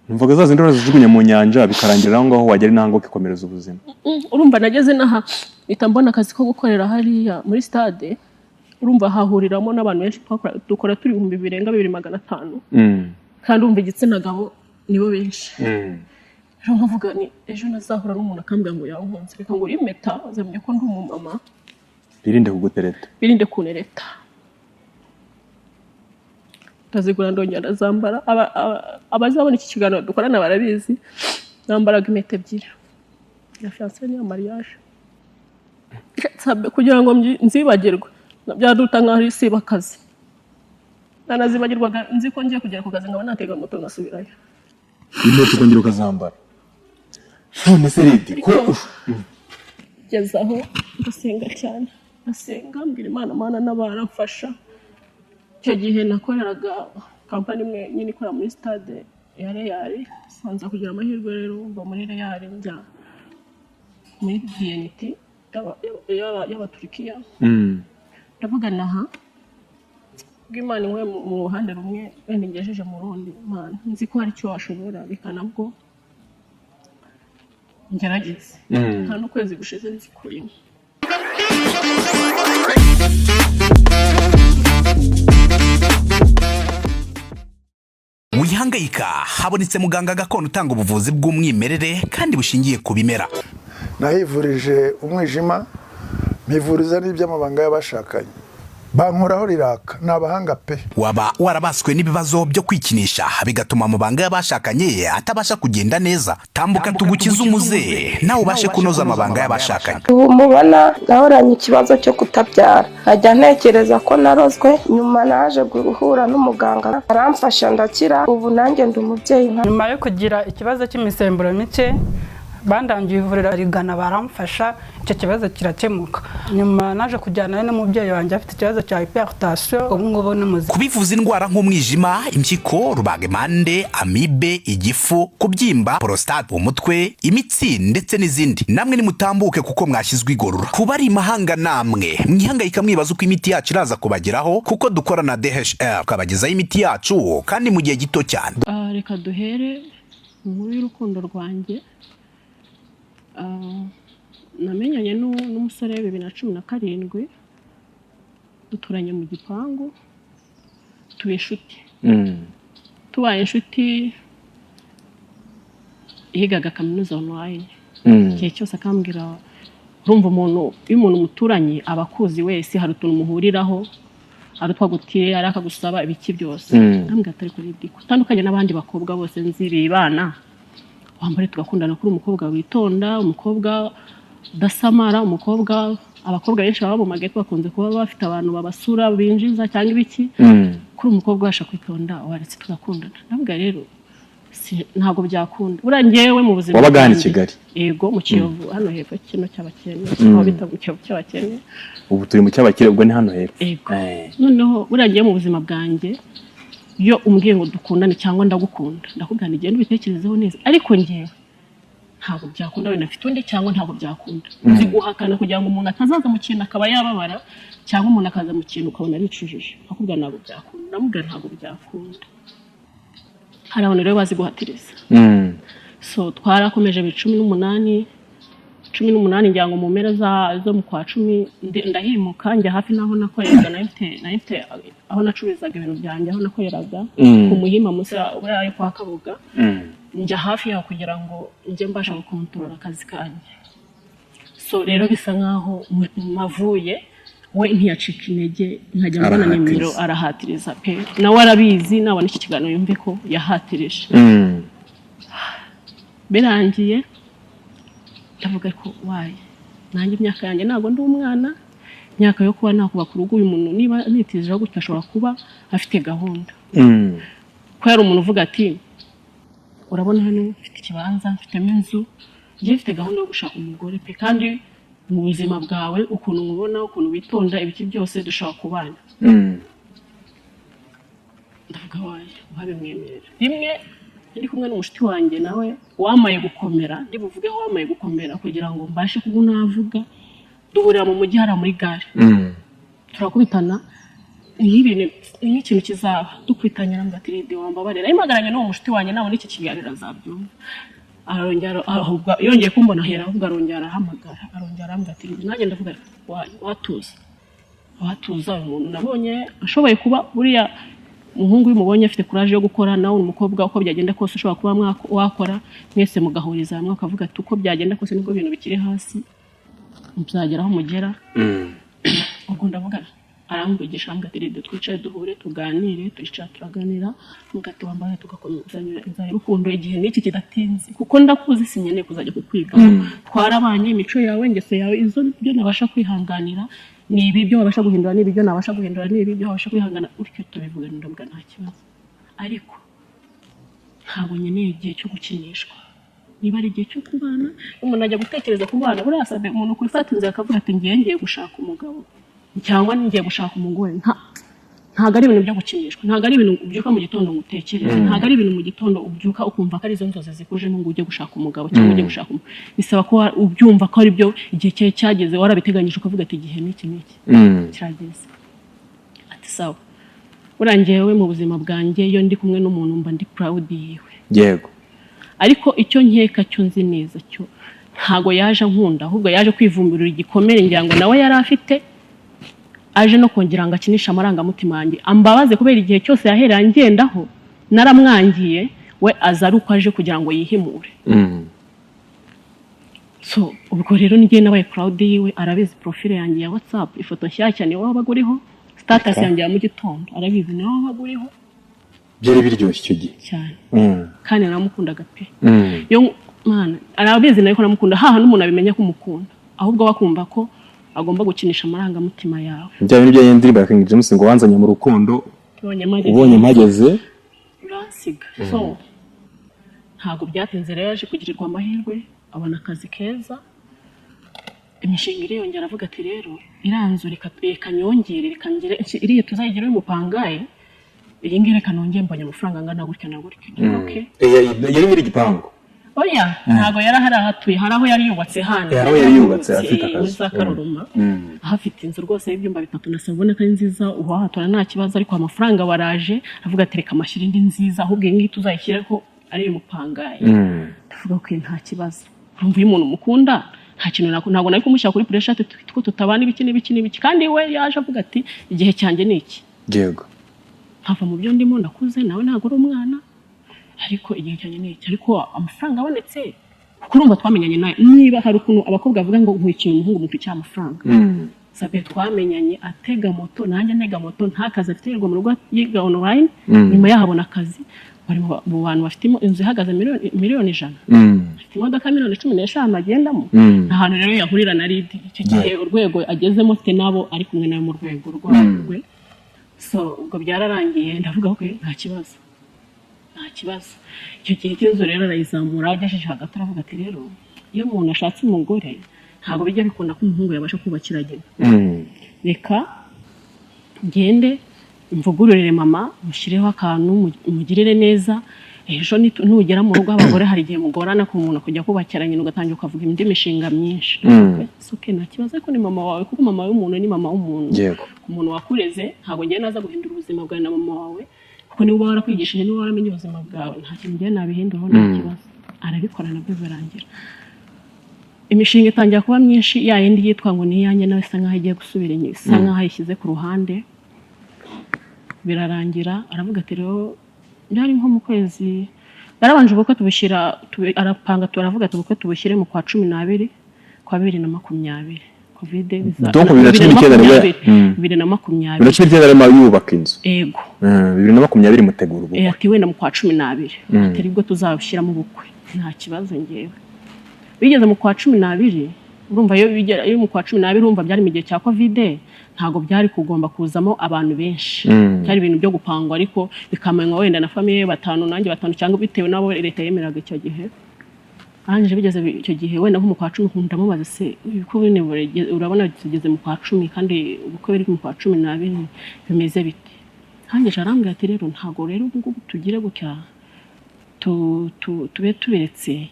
Numvaga zazi ndora zijugunye mu nyanja bikarangira aho ngaho wagera nango kikomereza ubuzima. Urumva nageze naha itambona akazi ko gukorera hariya muri stade. Urumva hahuriramo n'abantu benshi dukora turi 2500. Kandi umva igitsina gabo nibo benshi. Rero nkavuga ni ejo nazahura n'umuntu akambwira ngo yahunze reka ngo impeta azamye ko ndi umumama. Birinde kugutereta. Birinde kunereta. Tazigura ndongera zambara abazabona iki kiganiro dukorana barabizi nambaraga impeta ebyiri ya fiancé ni mariage sabe kugira ngo nzibagirwe byaduta nk'aho isiba akazi nanazibagirwaga nzi ko ngiye kugera ku kazi ngaba natega moto nasubirayo impeta ukongera ukazambara none se ridi ko gezaho ndasenga cyane ndasenga mbwira Imana n'abaramfasha. Icyo gihe nakoreraga kampani imwe nyine ikora muri stade ya Real sanza kugira amahirwe rero mva muri Real njya muri BNT y'Abaturikiya. Ndavuga naha bw'Imana we mu ruhande rumwe wenda ngejeje mu rundi Imana nzi ko hari icyo washobora bikanabwo ngerageze nta n'ukwezi gushize nzikuyemo. Wihangayika habonetse muganga gakondo utanga ubuvuzi bw'umwimerere kandi bushingiye ku bimera. Nahivurije umwijima mpivuriza n'iby'amabanga y'abashakanye bankoraho riraka nabahanga pe. Waba warabaswe n'ibibazo byo kwikinisha bigatuma amabanga y'abashakanye atabasha kugenda neza. Tambuka tugukiza umuze nawe ubashe kunoza amabanga y'abashakanye. Ubu mubona nahoranye ikibazo cyo kutabyara najya ntekereza ko narozwe nyuma naje guhura n'umuganga aramfasha ndakira ubu nanjye ndi umubyeyi. Nyuma yo kugira ikibazo cy'imisemburo mike bandangiye ivurira rigana baramfasha icyo kibazo kirakemuka. Nyuma naje kujyana n'umubyeyi wanjye afite ikibazo cya hypertension ubu ngubu n'umuzi. Kubivuza indwara nk'umwijima, impyiko, rubagemande, amibe, igifu, kubyimba, prostate, umutwe, imitsi ndetse n'izindi. Namwe nimutambuke kuko mwashyizwe igorora. Kuba ari imahanga namwe mwihangayika mwibaza uko imiti yacu iraza kubageraho kuko dukora na DHR kabagezaho imiti yacu kandi mu gihe gito cyane. Reka duhere muri rukundo rwanjye. Namenyanye n'umusore 2017 duturanye mu gipangu tuba inshuti. Tubaye inshuti yigaga kaminuza online. Igihe cyose akambwira urumva umuntu iyo umuntu muturanye abakuzi wese hari utuntu muhuriraho hari twagutiye ari akagusaba ibiki byose. Ndambwira atari kuri diko tandukanye n'abandi bakobwa bose nziri bana wambare tugakundana kuri umukobwa witonda, umukobwa udasamara, umukobwa abakobwa benshi baba mu mageti bakunze kuba bafite abantu babasura binjiza cyangwa ibiki. Kuri umukobwa washa kwitonda waretse tugakundana. Ndavuga rero ntago byakunda. Urangewe mu buzima wabagana Kigali. Yego mu Kiyovu hano hepfo kino cy'abakene. Aho bita mu Kiyovu cy'abakene. Ubu turi mu cy'abakene ubwo ni hano hepfo. Noneho urangiye mu buzima bwanjye yo umbwiye ngo dukundane cyangwa ndagukunda ndakugana igenda ubitekerezeho neza ariko ngiye ntabwo byakunda wenda mfite undi cyangwa ntabwo byakunda nzi guhakana kugira ngo umuntu atazaza mu kintu akaba yababara cyangwa umuntu akaza mu kintu ukabona ricujije akubwira ntabwo byakunda ndamubwira ntabwo byakunda. Hari abantu rero bazi guhatiriza. So twarakomeje 18 ngira ngo mu mpera zo mu kwa 10 ndahimuka njya hafi naho nakoreraga nahite aho nacururizaga ibintu byanjye aho nakoreraga ku Muhima munsi uraye kwa Kabuga. Njya hafi yaho kugira ngo njye mbasha gukontorora akazi kanjye. So rero bisa nkaho mavuye we ntiyacika intege nkajya mbona nimero arahatiriza pe nawe arabizi nabona iki kiganiro yumve ko yahatirije. Birangiye ndavuga ko waye nanjye imyaka yanjye ntago ndi umwana imyaka yo kuba nakubaka urugo uyu muntu niba nitije gutya ashobora kuba afite gahunda. Ko yari umuntu uvuga ati urabona hano mfite ikibanza mfitemo inzu ngiye mfite gahunda yo gushaka umugore pe kandi mu buzima bwawe ukuntu mubona ukuntu witonda ibiki byose dushaka kubana. Ndavuga waye wabimwemerera rimwe ndi kumwe n'umushiti wanjye nawe wamaye gukomera ndibuvuge ho wamaye gukomera kugira ngo mbashe kugunavuga duhurira mu mujyi hara muri gare turakubitana nk'ikintu kizaba dukwitanya nambwa ati ridi wambabarira impagaranye n'uwo mushuti wanjye nawe n'iki kiganiro azabyumva arongera ahubwo yongeye kumbona hera ahubwo arongera arahamagara arongera arambwa ati nanjye ndavuga watuza umuntu nabonye ashoboye kuba buriya umuhungu y'umubonye afite courage yo gukora nawe umukobwa uko byagenda kose ushobora kuba wakora mwese mugahuriza hamwe akavuga ati uko byagenda kose nibwo ibintu bikiri hasi muzageraho mugera ubwo ndavuga aramvugisha ambwira twicaye duhure tuganire twicara turaganira mugati wambaye tugakomezanya inzara y'urukundo igihe n'iki kidatinze kuko ndakuzi sinyeneye kuzajya kukwiga twarabanye imico yawe ngese yawe izo byo nabasha kwihanganira ni ibi byo wabasha guhindura ni byo nabasha guhindura ni ibi byo wabasha kwihangana utyo tubivuga ndabwa nta kibazo ariko ntabwo nyeneye igihe cyo gukinishwa niba ari igihe cyo kubana umuntu ajya gutekereza kubana buriya sabe umuntu kwifata inzira akavuga ati ngiye gushaka umugabo cyangwa ngiye gushaka umugore ntago ari ibintu byo gukinishwa ntago ari ibintu ubyuka mu gitondo ngutekereza ntago ari ibintu mu gitondo ubyuka ukumva ko ari zo nzozi zikuje n'ubwo ujye gushaka umugabo cyangwa ujye gushaka bisaba ko ubyumva ko ari byo igihe cye cyageze warabiteganyije ukavuga ati igihe n'iki kirageze ati sawa urangiyewe mu buzima bwanjye iyo ndi kumwe n'umuntu mba ndi proud yiwe yego ariko icyo nkeka cyo nzi neza cyo ntago yaje nkunda ahubwo yaje kwivumburira igikomere ngira ngo nawe yari afite aje no kongera ngo akinisha amarangamutima yanjye ambabaze kubera igihe cyose yahereye angendaho naramwangiye we aza ari uko aje kugira ngo yihimure so ubwo rero ngiye nabaye proud yiwe arabizi profile yanjye ya WhatsApp ifoto nshyashya ni wabaga uriho status yanjye ya mu gitondo arabizi ni wabaga uriho byari biryoshye icyo gihe cyane kandi naramukundaga pe yo mana arabizi nayo ko namukunda haha n'umuntu abimenya ko umukunda ahubwo bakumva ko agomba gukinisha amarangamutima yawe bya bintu bya King King James ngo wanzanye mu rukundo ubonye mpageze uransiga so ntago byatinze rero yaje kugirirwa amahirwe abona akazi keza imishinga iriyongera avuga ati rero iranzurika ikanyongere ikangire iriye tuzayigira y'umupangaye iyi ngire kanongeye mbonye amafaranga angana gutya na gutya okay yari nyiri gipango oya ntago yarahari ahatuye hari aho yari yubatse hano yari yubatse afite akazi hafite inzu rwose y'ibyumba 3 nasabone ko ari nziza uhahatora nta kibazo ariko amafaranga baraje avuga ati reka amashyira indi nziza ahubwo iyi ngiyi tuzayishyiraho ari umupangaye tuvuga ko nta kibazo urumva iyo umuntu mukunda nta kintu ntago nari kumushyira kuri pressure ko tutabana ibiki kandi we yaje avuga ati igihe cyanjye ni iki yego hava mu byo ndimo ndakuze nawe ntago uri umwana ariko igihe cyane n'iki ariko amafaranga abonetse kuko urumva twamenyanye nawe niba hari ukuntu abakobwa bavuga ngo nkwikiye umuhungu mu cyo amafaranga sabe twamenyanye atega moto nanjye ntega moto nta kazi afite yirwa mu rugo yiga online nyuma yahabona akazi bari mu bantu bafite inzu ihagaze miliyoni 100 afite imodoka miliyoni 15 agendamo nta hantu rero yahurira na Lidi icyo gihe urwego agezemo te nabo ari kumwe nawe mu rwego rwe so ubwo byararangiye ndavuga ko nta kibazo icyo gihe cy'inzu rero arayizamura agejeje hagati aravuga ati rero iyo umuntu ashatse umugore ntabwo bijya bikunda ko umuhungu yabasha kubakira agena reka ngende mvugururire mama mushireho akantu mugirire neza ejo nugera mu rugo abagore hari igihe mugorana ku muntu kujya kubakira nyine ugatangira ukavuga indi mishinga myinshi soke nta kibazo ko ni mama wawe kuko mama w'umuntu ni mama w'umuntu umuntu wakureze ntabwo ngiye naza guhindura ubuzima bwawe na mama wawe kuko niba warakwigishije niba waramenye ubuzima bwawe nta kintu ngiye nabihinduraho nta kibazo arabikora nabyo birangira imishinga itangira kuba myinshi ya yindi yitwa ngo ni iyanjye nawe isa nkaho igiye gusubira inyuma isa nkaho ayishyize ku ruhande birarangira aravuga ati rero byari nko mu kwezi yarabanje ubukwe tubushyira arapanga turavuga ati ubukwe tubushyire mu kwa 12 kwa 2020 covid donc 2019 arimo yubaka inzu yego 2020 mutegura ubukwe ati wenda mu kwa 12 atari bwo tuzabushyiramo ubukwe nta kibazo ngewe bigeze mu kwa 12 urumva iyo mu kwa 12 urumva byari mu gihe cya covid ntago byari kugomba kuzamo abantu benshi cyari ibintu byo gupangwa ariko bikamanywa wenda na famille batanu nanjye batanu cyangwa bitewe nabo leta yemeraga icyo gihe anje bigeze icyo gihe wenda nko mu kwa 10 ndamubaza se uko bine urabona tugeze mu kwa 10 kandi ubukwe biri mu kwa 12 bimeze bite anje arambwira ati rero ntago rero ubwo tugire gutya tube tubiretse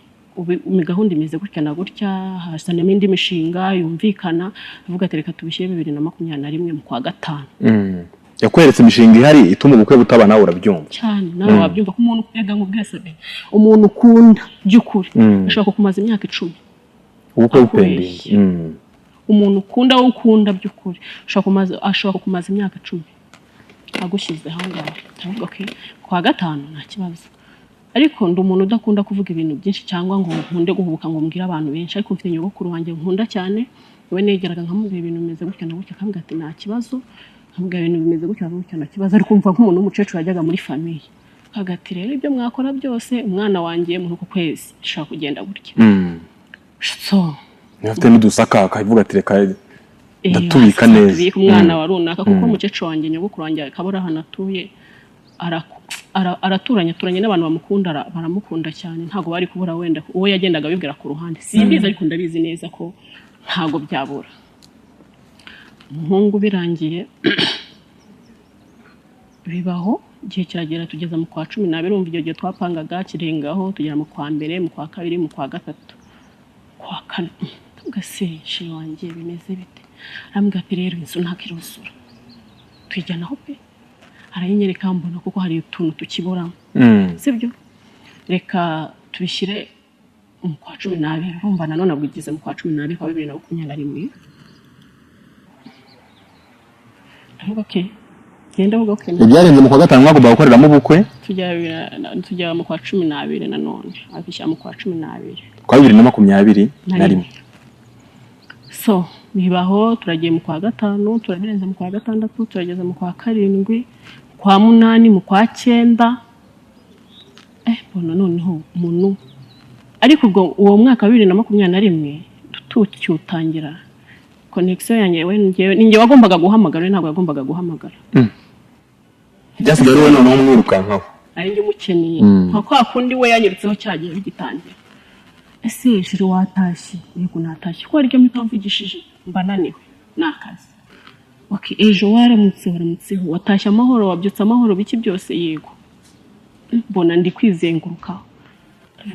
gahunda imeze gutya na gutya hasanamo indi mishinga yumvikana avuga ati reka tubishyire 2021 mu kwa 5 yakweretse imishinga ihari ituma ubukwe butaba nawe urabyumva cyane nawe wabyumva ko umuntu kwega ngo bwese umuntu ukunda by'ukuri ashaka kumaza imyaka 10 ubukwe bupendingi umuntu ukunda wo ukunda by'ukuri ashaka kumaza imyaka 10 agushyize hangaho ndavuga okay kwa gatanu nta kibazo ariko ndi umuntu udakunda kuvuga ibintu byinshi cyangwa ngo nkunde guhubuka ngo mbwira abantu benshi ariko mfite nyogokuru wanjye nkunda cyane we negeraga nkamubwira ibintu bimeze gutya na gutya akambwira ati nta kibazo nkamubwira ibintu bimeze gutya na gutya nta kibazo ariko umva nk'umuntu w'umucecuru yajyaga muri famille hagati rero ibyo mwakora byose umwana wanjye muri uko kwezi ashaka kugenda gutya so nafite n'udusaka akavuga ati reka ndatubika neza tubika umwana wa runaka kuko umucecuru wanjye nyogokuru wanjye akabura ahantu atuye araturanye n'abantu bamukunda baramukunda cyane ntago bari kubura wenda uwo yagendaga bibwira ku ruhande simbiza ariko ndabizi neza ko ntago byabura umuhungu birangiye bibaho igihe kiragera tugeza mu kwa 12 urumva igihe gihe twapangaga kirengaho tugera mu kwa 2 mu kwa 2 mu kwa 3 kwa 4 tugaseshe wanjye bimeze bite arambwira ati rero inzu ntakirusura twijyanaho pe arayinyereka mbona kuko hari utuntu tukiboramo sibyo reka tubishyire mu kwa 12 urumva nanone abwigize mu kwa 12 kwa 2021 ndavuga okay genda vuga okay ibyarenze mu kwa gatanu mwagomba gukoreramo ubukwe tujya mu kwa 12 nanone abishyira mu kwa 12 kwa 2021 so bibaho turagiye mu kwa gatanu turabirenza mu kwa gatandatu turageza mu kwa 7 kwa 8 mu kwa 9 bona noneho umuntu ariko ubwo uwo mwaka 2021 tucyutangira connection yanjye we ninjye wagombaga guhamagara ntabwo yagombaga guhamagara byasigaye rero noneho umwirukankaho ari njye mukeneye nko akundi we yanyerutseho cyagiye bigitangira ese shiri watashye yego natashye ko ariko mutavugishije mbananiwe nakazi okay ejo waramutseho watashye amahoro wabyutse amahoro biki byose yego mbona ndi kwizenguruka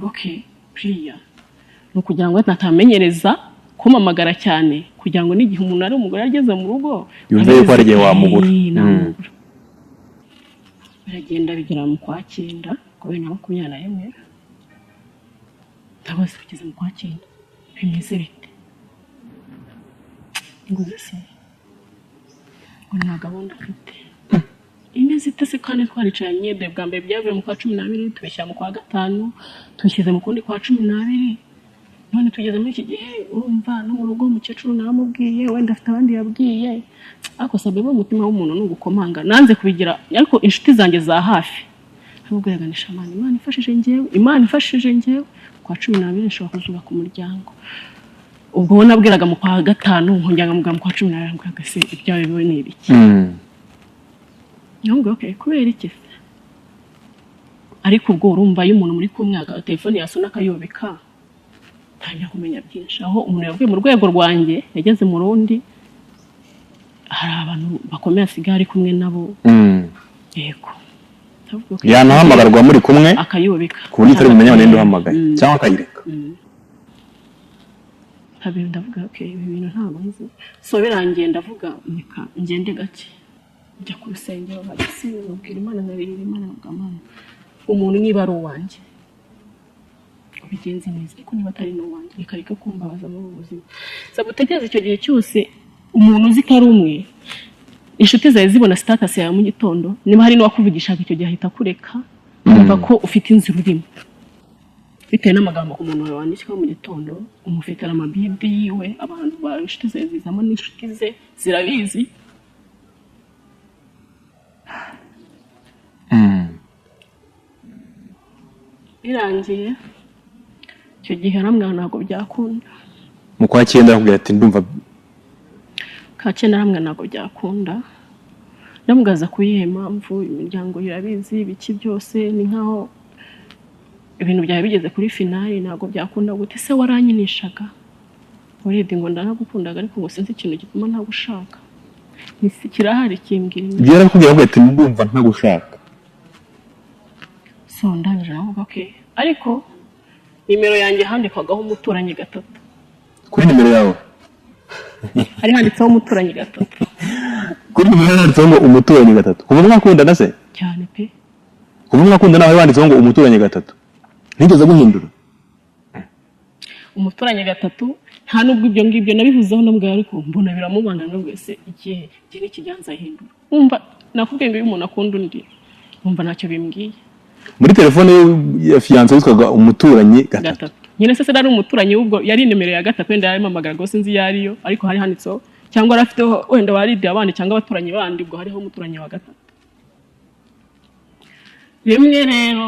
okay priya no kugira ngo natamenyereza kumamagara cyane kugira ngo n'igihe umuntu ari umugore ageze mu rugo yumve ko ari gihe wamubura biragenda bigera mu kwa 9 ko 2021 tabase kugeza mu kwa 9 bimeze bite nguze se nta gahunda mfite imeze itese kandi twaricanye bwa mbere byavuye mu kwa 12 tubishyira mu kwa 5 tubishyize mu kundi kwa 12 none tugeze muri iki gihe urumva no mu rugo umukecuru naramubwiye wenda afite abandi yabwiye ako sabebe umutima w'umuntu n'ugukomanga nanze kubigira ariko inshuti zanjye za hafi nubwiraga nishamana Imana ifashije njyewe kwa 12 nshobora kuzuba ku muryango ubwo nabwiraga mu kwa 5 nkongera mu kwa 12 ngwaga se ibyawe biwe ni ibiki nyongo okay kubera iki ariko ubwo urumva y'umuntu muri kumwaga telefone yasona akayobeka tanya kumenya byinshi aho umuntu yavuye mu rwego rwanjye yageze mu rundi hari abantu bakomeye asigara ari kumwe nabo yego yanahamagarwa muri kumwe akayobeka ku buryo utari bumenye ninde uhamagaye cyangwa akayireka habiri ndavuga okay ibi bintu ntabwo nzi so birangiye ndavuga nika ngende gake njya ku rusengero bagisi ubwira Imana nabirira Imana n'ugamana umuntu niba ari uwanjye ubigenze neza ariko niba atari n'uwanjye ikareka kumbabaza mu buzima sabutegeze icyo gihe cyose umuntu uzi ko ari umwe inshuti zawe zibona status yawe mu gitondo niba hari n'uwakuvugishaga icyo gihe ahita kureka umva ko ufite inzira urimo bitewe n'amagambo ku muntu wawe wandika mu gitondo umufitira amabibi yiwe abantu ba inshuti zawe zizamo n'inshuti ze zirabizi birangiye icyo gihe aramwanga ntabwo byakunda mu kwa 9 arakubwira ati ndumva ka 9 aramwanga ntabwo byakunda ndamugaza kuyihe mpamvu imiryango irabizi biki byose ni nkaho ibintu byawe bigeze kuri finali ntabwo byakunda gute se waranyinishaga urebye ngo ndanagukundaga ariko ngo sinzi ikintu gituma ntagushaka nisi kirahari kimbwira byera kubwira ngo ati ndumva ntagushaka so ndabije avuga okay ariko nimero yanjye handikwagaho umuturanyi 3 kuri nimero yawe hari handitseho umuturanyi 3 kuri nimero yanditseho ngo umuturanyi gatatu kuva mwakundana se cyane pe kuva mwakundana nawe wanditseho ngo umuturanyi gatatu nigeze guhindura umuturanyi gatatu nta nubwo ibyo ngibyo nabivuzeho nabwo ariko mbona biramubana nubwo ese igihe n'ikijyanza hindura umva nakubwiye ngo iyo umuntu akunda undi umva ntacyo bimbwiye muri telefone ya fiance witwaga umuturanyi gatatu nyine se ari umuturanyi ubwo yari nimero ya gatatu wenda yarimamagara ngo sinzi yariyo ariko hari handitseho cyangwa arafiteho wenda waridi abandi cyangwa abaturanyi bandi ubwo hariho umuturanyi wa gatatu rimwe rero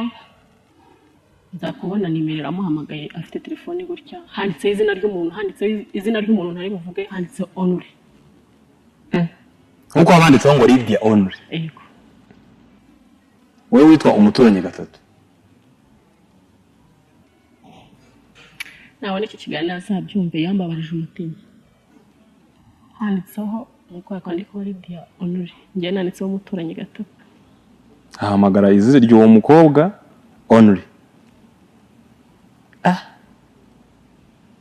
nzakubona nimero iramuhamagaye afite telefone gutya handitseho izina ry'umuntu ntari buvuge handitseho Honore nkuko abanditseho ngo Lydia Honore yego wowe witwa umuturanyi gatatu nabona iki kiganiro azabyumve yambabarije umutima handitseho nkuko yakwandikaho Lydia Honore njye nanditseho umuturanyi gatatu ahamagara izina ry'uwo mukobwa Honore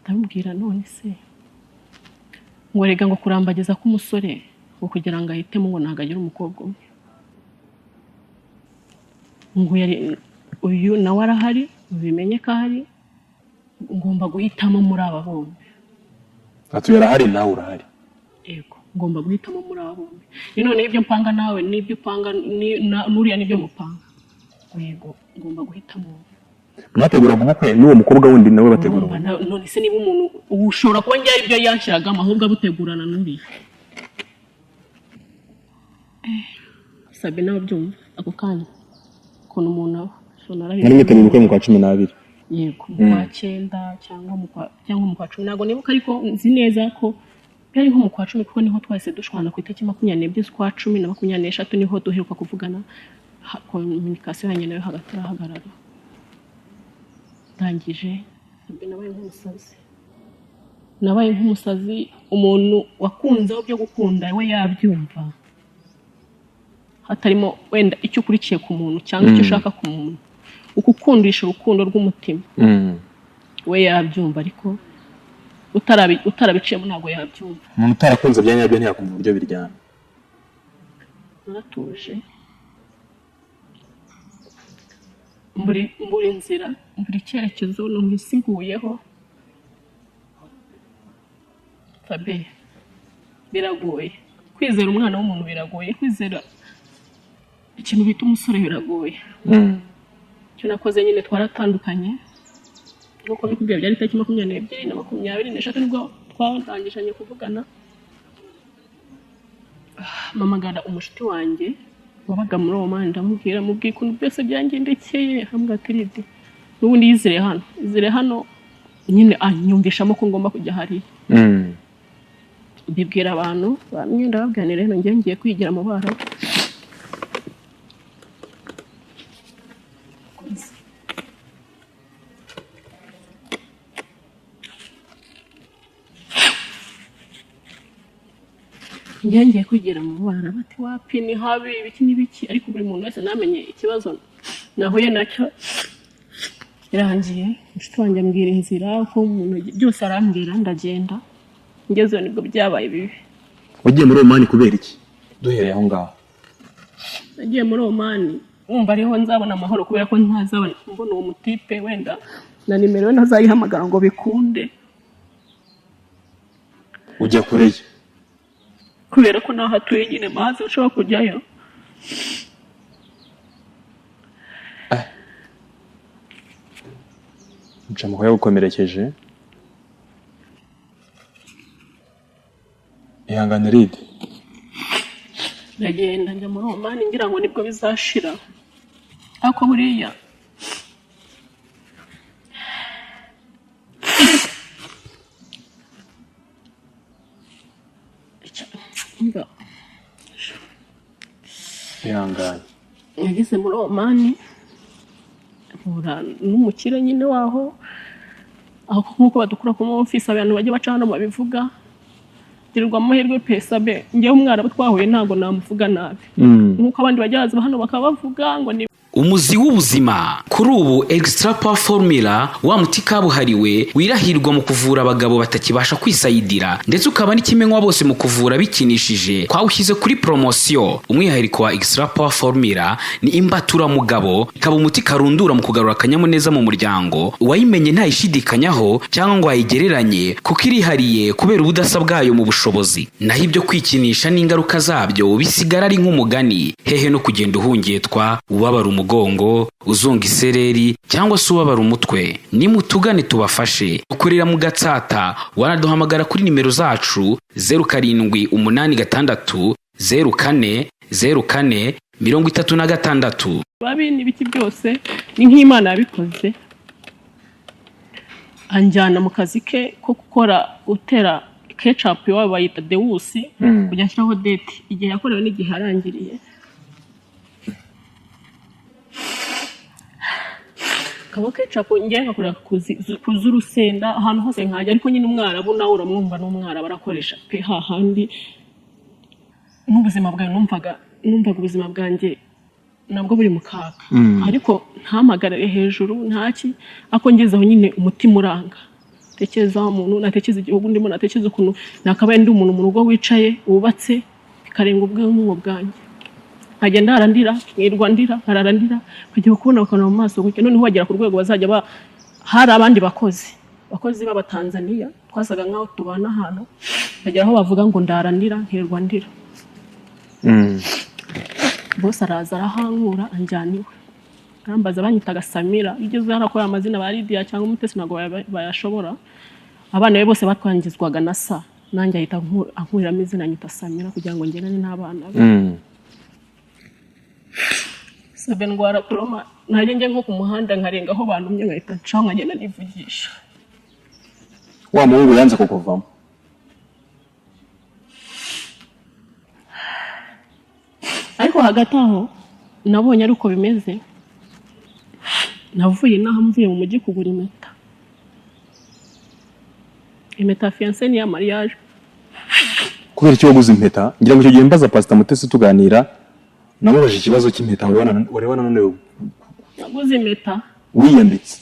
ndamubwira none se ngo rega ngo kurambagiza k'umusore ngo kugira ngo ahitemo ngo ntabwo agira umukobwa umwe ngo uyu nawe arahari ubimenye ko ahari ngomba guhitamo muri aba bombi atuye arahari nawe urahari yego ngomba guhitamo muri aba bombi none ibyo mpanga nawe n'ibyo upanga n'uriya n'ibyo mupanga yego ngomba guhitamo mwategura ubukwe n'uwo mukobwa wundi nawe bategura none se niba umuntu ushobora kuba njye ibyo yanshyiragamo ahubwo abutegurana n'uriya sabe nawe byumva ako kanya ukuntu umuntu aba nari mwitegura ubukwe mu kwa 12 yego mu kwa 9 cyangwa mu kwa 10 ntabwo nibuka ariko nzi neza ko byari nko mu kwa 10 kuko niho twahise dushwana ku itariki 22 z'ukwa 10 na 23 niho duheruka kuvugana communication yanjye nayo hagati ahagarara ndangije nabaye nk'umusazi umuntu wakunzeho byo gukunda we yabyumva hatarimo wenda icyo ukurikiye ku muntu cyangwa icyo ushaka ku muntu ukukundisha urukundo rw'umutima we yabyumva ariko utarabiciyemo ntabwo yabyumva umuntu utarakunze bya nyabyo ntiyakumva uburyo biryana naratuje mburi inzira mburi icyerekezo numvisiguyeho Fabe biragoye kwizera umwana w'umuntu biragoye kwizera ikintu bita umusore biragoye cyo nakoze nyine twaratandukanye nkuko bikubwiye byari itariki 22 na 23 nibwo twatangishanye kuvugana mamagara umushiti wanjye wabaga muri uwo mwanya ndamubwira mubwiye ukuntu byose byangendekeye hamwe atiridi n'ubundi yizire hano nyine anyumvishamo ko ngomba kujya hari bibwira abantu bamwe ndababwira rero ngiye kwigira mu bara ngiye kwigira mu bara bati wapi ni habi ibiki n'ibiki ariko buri muntu wese namenye ikibazo nahuye nacyo irangiye inshuti wanjye ambwira inzira uko umuntu byose arambwira ndagenda ngezeyo nibwo byabaye bibi wagiye muri Omani kubera iki duhereye aho ngaho nagiye muri Omani wumva ariho nzabona amahoro kubera ko ntazabona mbona uwo mutipe wenda na nimero ntazayihamagara ngo bikunde ujya kureye kubera ko naho hatuye nyine maze ushobora kujyayo Ncamuko yagukomerekeje ihangane Lydia ndagenda njya muri Omani ngira ngo nibwo bizashira ariko buriya ihangane yageze muri Omani mpura n'umukire nyine waho aho nkuko badukura ku office abantu bajye baca hano babivuga girirwa amahirwe pesa be njyewe umwarabu twahuye ntago namuvuga nabi nkuko abandi bajyaza hano bakabavuga ngo ni umuzi w'ubuzima kuri ubu extra power formula wa muti kabuhariwe wirahirwa mu kuvura abagabo batakibasha kwisayidira ndetse ukaba n'ikimenywa bose mu kuvura bikinishije twawushyize kuri promotion. Umwihariko wa extra power formula ni imbatura mugabo ikaba umuti karundura mu kugarura akanyamuneza mu muryango wayimenye ntayishidikanyaho cyangwa ngo ayigereranye kuko irihariye kubera ubudasa bwayo mu bushobozi, naho ibyo kwikinisha n'ingaruka zabyo bisigara ari nk'umugani, hehe no kugenda uhungetwa ubabara umugongo uzunga isereri cyangwa se ubabara umutwe. Nimutugane tubafashe, ukorera mu Gatsata, wanaduhamagara kuri nimero zacu 0786 04 04 36. babi n'ibiki byose ni nk'Imana yabikoze, anjyana mu kazi ke ko gukora utera ketchup iwabo bayita Deusi kujya ashyiraho date igihe yakorewe n'igihe arangiriye. Kabo ketchup ngiye ngakorera kuzurusenda ahantu hose nkajya, ariko nyine umwarabu nawe uramwumva n'umwarabu barakoresha pe hahandi. N'ubuzima bwawe numvaga ubuzima bwanjye nabwo buri mu kaga, ariko ntamagarare hejuru ntaki ako ngezeho nyine umutima uranga, tekereza umuntu natekereza igihugu ndimo, natekereza ukuntu nakabaye ndi umuntu mu rugo wicaye wubatse bikarenga ubwonko bwanjye, nkagenda harandira mwirwa ndira hararandira kugira kubona bakana mu maso gutyo. None wagera ku rwego bazajya hari abandi bakozi b'aba Tanzania twasaga nkaho tubana hano, bagera aho bavuga ngo ndarandira nkirwa ndira. Bose araza arahankura anjyaniwe, arambaza banyitaga Samira, igeze harakora amazina ba Lydia cyangwa Umutesi nago bayashobora. Abana be bose batwangizwaga na sa, nanjye ahita ankurira amazina nyita Samira kugira ngo ngenane n'abana be. Sabe ndwara proma naje nje nko ku muhanda nkarenga aho bantumye nkahita ncaho nkagenda nivugisha. Wa muhungu yanze kukuvamo? Ariko hagati aho nabonye ari uko bimeze, navuye naho mvuye mu mujyi kugura impeta fiancé ni ya mariage. Kubera icyo waguze impeta? Ngira ngo icyo gihe mbaza Pastor Mutesi tuganira namubaje ikibazo cy'impeta warebana none naguze impeta wiyambitse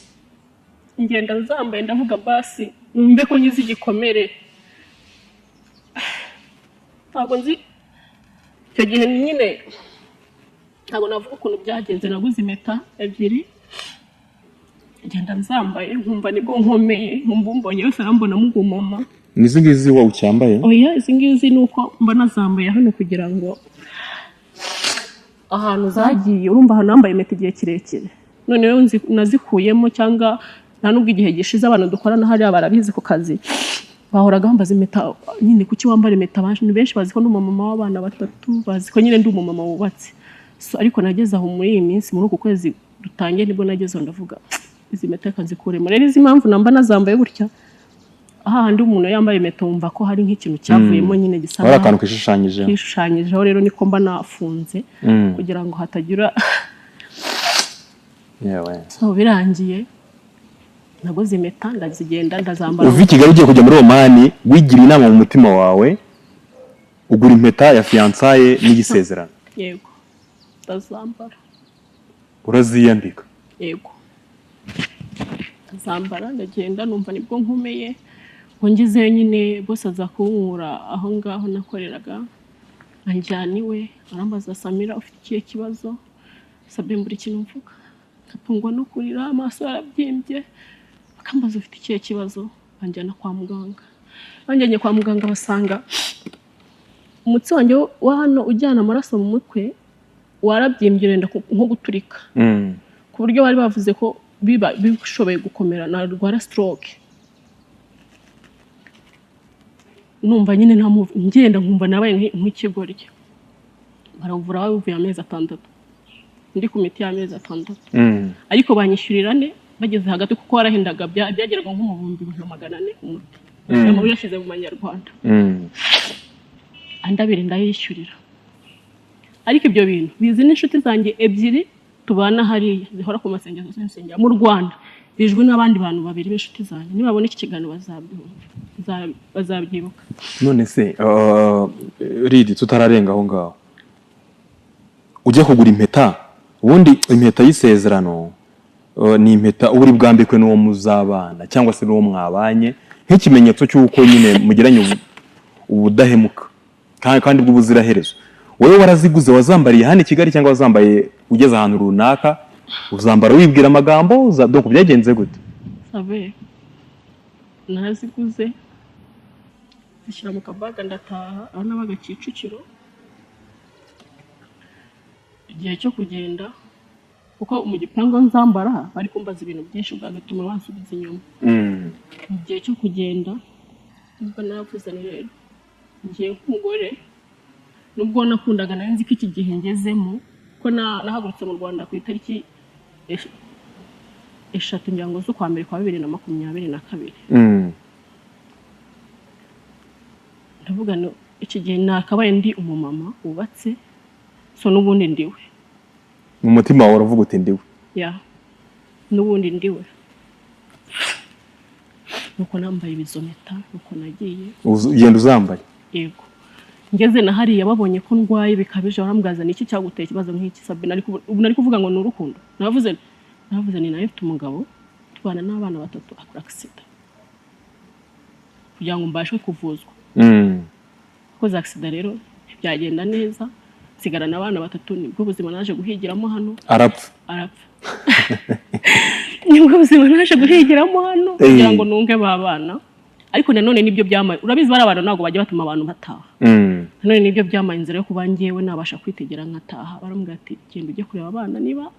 ngenda nzambaye ndavuga basi numve ko nyize igikomere. Ntabwo nzi icyo gihe nyine, ntabwo navuga ukuntu byagenze. Naguze impeta ebyiri ngenda nzambaye nkumva nibwo nkomeye, nkumva mbonye yose arambona mu mama. Nizi ngizi wa ucyambaye? Oya, izi ngizi nuko mba nazambaye hano kugira ngo ahantu zagiye urumva ahantu nambaye impeta igihe kirekire, none rero nazikuyemo cyangwa nta nubwo igihe gishize abantu dukorana hari abarabizi ku kazi bahoraga bambaza impeta nyine kuki wambara impeta. Abantu benshi bazi ko ndi umumama w'abana batatu, bazi ko nyine ndi umumama wubatse. So ariko nageze aho muri iyi minsi muri uku kwezi dutangiye nibwo nagezeho ndavuga izi mpeta kanzikuremo. Rero izi mpamvu namba nazambaye gutya ahandi umuntu yambaye impeta wumva ko hari nk'ikintu cyavuyemo nyine gisa naho akantu kishushanyijeho. Rero niko mba nafunze kugira ngo hatagira so birangiye naguze impeta ndazigenda ndazambara. Uvi Kigali ugiye kujya muri Omani wigira inama mu mutima wawe ugura impeta ya fiançaye n'igisezerano? Yego ndazambara. Uraziyambika? Yego ndazambara ndagenda numva nibwo nkomeye. Ngize nyine bose aza kunkura aho ngaho nakoreraga anjyaniwe, arambaza Samira ufite ikihe kibazo? Sabe mbura ikintu mvuga, nkatungwa no kurira amaso yarabyimbye. Akambaza ufite ikihe kibazo? Anjyana kwa muganga. Banjyanye kwa muganga basanga umutsi wanjye wa hano ujyana amaraso mu mutwe warabyimbye urenda nko guturika, ku buryo bari bavuze ko bishoboye gukomera na rwara stroke. Numva nyine ngenda nkumva nabaye nk'ikigoryi. Baravura bavuye amezi 6 ndi ku miti y'amezi 6, ariko banyishyurira ne bageze hagati kuko warahendaga byageraga nko mu 1400 umuti. Mu yashize mu Manyarwanda andabire ndayishyurira. Ariko ibyo bintu bizi n'inshuti zanjye ebyiri tubana hariya zihora ku masengesho mu Rwanda bijwe n'abandi bantu babiri b'inshuti zanjye nibabona iki kiganiro bazabyibuka. None se Ridi tutararenga aho ngaho ujya kugura impeta ubundi impeta y'isezerano ni impeta uri bwambikwe n'uwo muzabana cyangwa se n'uwo mwabanye nk'ikimenyetso cy'uko nyine mugiranye ubudahemuka kandi bw'ubuziraherezo. Wowe waraziguze wazambariye hano i Kigali cyangwa wazambaye ugeze ahantu runaka uzambara wibwira amagambo donc byagenze gute? Sabe naraziguze zishyira mu kabaga ndataha aho nabaga Kicukiro. Igihe cyo kugenda kuko mu gipangu nzambara bari kumbaza ibintu byinshi bwagatuma bansubiza inyuma. Mu gihe cyo kugenda nubwo navuze rero ngiye nk'umugore nubwo nakundaga nari nzi ko iki gihe ngezemo ko nahagurutse mu Rwanda ku itariki 3 nyango zo kwa mbere kwa 2022. Ndavuga no iki gihe nakabaye ndi umumama ubatse so nubundi ndiwe mu mutima wawe uravuga uti ndiwe nubundi ndiwe nuko nambaye ibizometa nuko nagiye ugenda uzambaye. Yego ngeze na hariya babonye ko ndwaye bikabije barambwaza niki cyaguteye ikibazo nk'iki Sabe nari kuvuga ngo n'urukundo navuze ni nayo mfite umugabo tubana n'abana 3 akora accident kugira ngo mbashe kuvuzwa. Ko za accident rero byagenda neza sigarana abana 3 nibwo buzima naje guhigiramo hano arapfa nibwo buzima naje guhigiramo hano kugira ngo nunge babana. Ariko nanone nibyo byamaye urabizi bari abantu ntago bajya batuma abantu bataha. Nanone nibyo byamaye inzira yo kuba ngewe nabasha kwitegera nkataha. Barambwira ati genda ujye kureba abana niba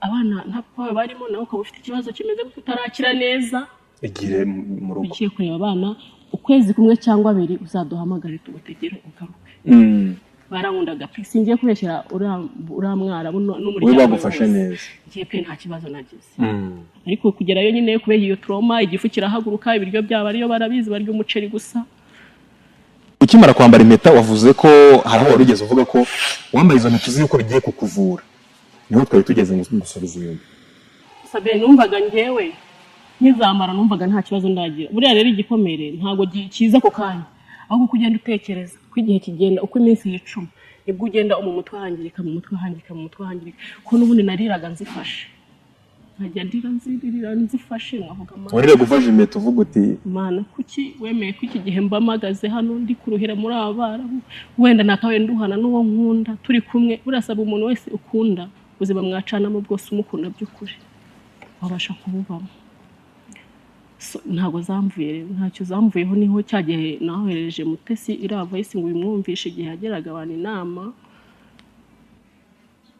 abana ntabwo barimo nawe ukaba ufite ikibazo kimeze gute utarakira neza igire mu rugo ugiye kureba abana ukwezi kumwe cyangwa 2 uzaduhamagare tugutegere ugaruke. Barankundaga singiye kubeshyira uramwara n'umuryango bagufashe neza ngiye pe nta kibazo nagize. Ariko kugerayo nyine kubera iyo trauma igifu kirahaguruka ibiryo byaba ariyo barabizi baryo umuceri gusa. Ukimara kwambara impeta wavuze ko haraho warugeze uvuga ko wambaye izo mpeta yuko bigiye kukuvura niho twari tugeze mu gusubiza inyuma. Sabe numvaga ngewe nkizamara numvaga nta kibazo ndagira buriya rero igikomere ntago kiza ko kanya ahubwo kugenda utekereza ko igihe kigenda uko iminsi yicuma nibwo ugenda mu mutwe hangirika ko n'ubundi nariraga nzifashe nkajya ndira nzifashe nkavuga amana warire gufasha impeta uvuga uti mana kuki wemeye ko iki gihe mbamagaze hano ndi kuruhira muri abara wenda nakawe nduhana n'uwo nkunda turi kumwe burasaba umuntu wese ukunda ubuzima mwacanamo bwose umukunda by'ukuri wabasha kububamo. Ntago zamvuye rero ntacyo zamvuyeho niho cyagihe nahohereje Mutesi ira voice ngo bimwumvishe igihe yageraga abantu inama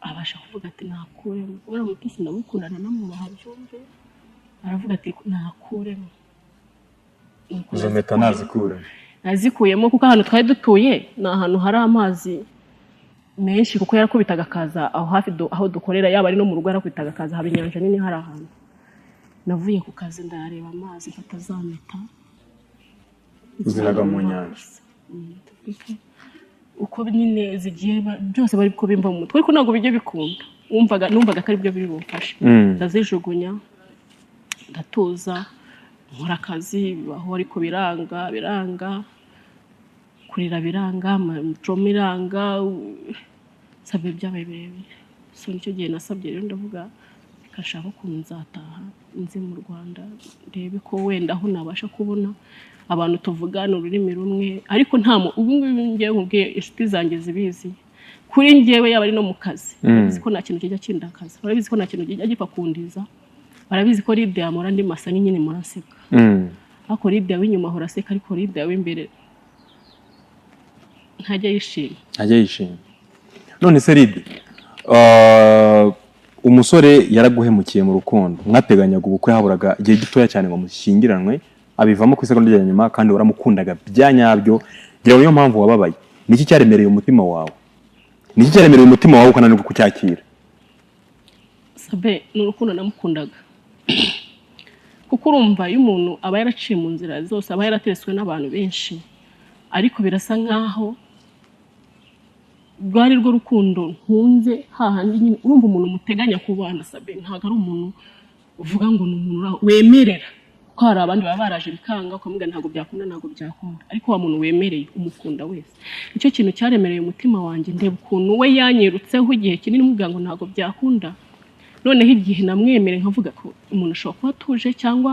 abasha kuvuga ati nakuremo ura Mutesi ndamukundana namubaha byumve aravuga ati nakuremo izo mpeta nazikuyemo kuko ahantu twari dutuye ni ahantu hari amazi menshi kuko yarakubitaga kaza aho hafi aho dukorera yaba ari no mu rugo yarakubitaga kaza haba inyanja nini hari ahantu. Navuye ku kazi ndareba amazi fatazameta ziraga mu nyanja uko nyine zigiye byose bari ko bimva mu mutwe ariko ntago bijye bikunda numvaga kari byo biri bumfashe ndazijugunya ndatuza nkora akazi aho ariko biranga kurira biranga trauma iranga Sabe byabaye birebire so nicyo gihe nasabye rero ndavuga kashaka ko nzataha nzi mu Rwanda ndebe ko wenda aho nabasha kubona abantu tuvugana ururimi rumwe ariko ubu ngiye nkubwiye inshuti zanjye zibizi kuri ngewe yaba ari no mu kazi barabizi ko nta kintu kijya kindakaza barabizi ko nta kintu kijya gipakundiza barabizi ko Lydia amora ndi masani nyine muraseka ariko Lydia w'inyuma hora seka ariko Lydia w'imbere ntajya yishima. None se Lydia umusore yaraguhemukiye mu rukundo mwateganyaga ubukwe haburaga igihe gitoya cyane ngo mushyingiranwe abivamo ku isegonda rya nyuma kandi waramukundaga byanyabyo gira niyo mpamvu wababaye niki cyaremereye umutima wawe ukananirwa kucyakira? Sabe n'urukundo namukundaga kuko urumva iyo umuntu aba yaraciye mu nzira zose aba yarateswe n'abantu benshi ariko birasa nkaho rwari rwo rukundo nkunze hahandi nyine urumva umuntu muteganya kubana Sabe ntago ari umuntu uvuga ngo ni umuntu wemerera ko hari abandi baba baraje bikanga ukamubwira ntabwo byakunda ariko wa muntu wemereye umukunda wese. Icyo kintu cyaremereye umutima wanjye, ndeba ukuntu we yanyirutseho igihe kinini mubwira ngo ntabwo byakunda. Noneho igihe namwemereye nkavuga ko umuntu ashobora kuba atuje cyangwa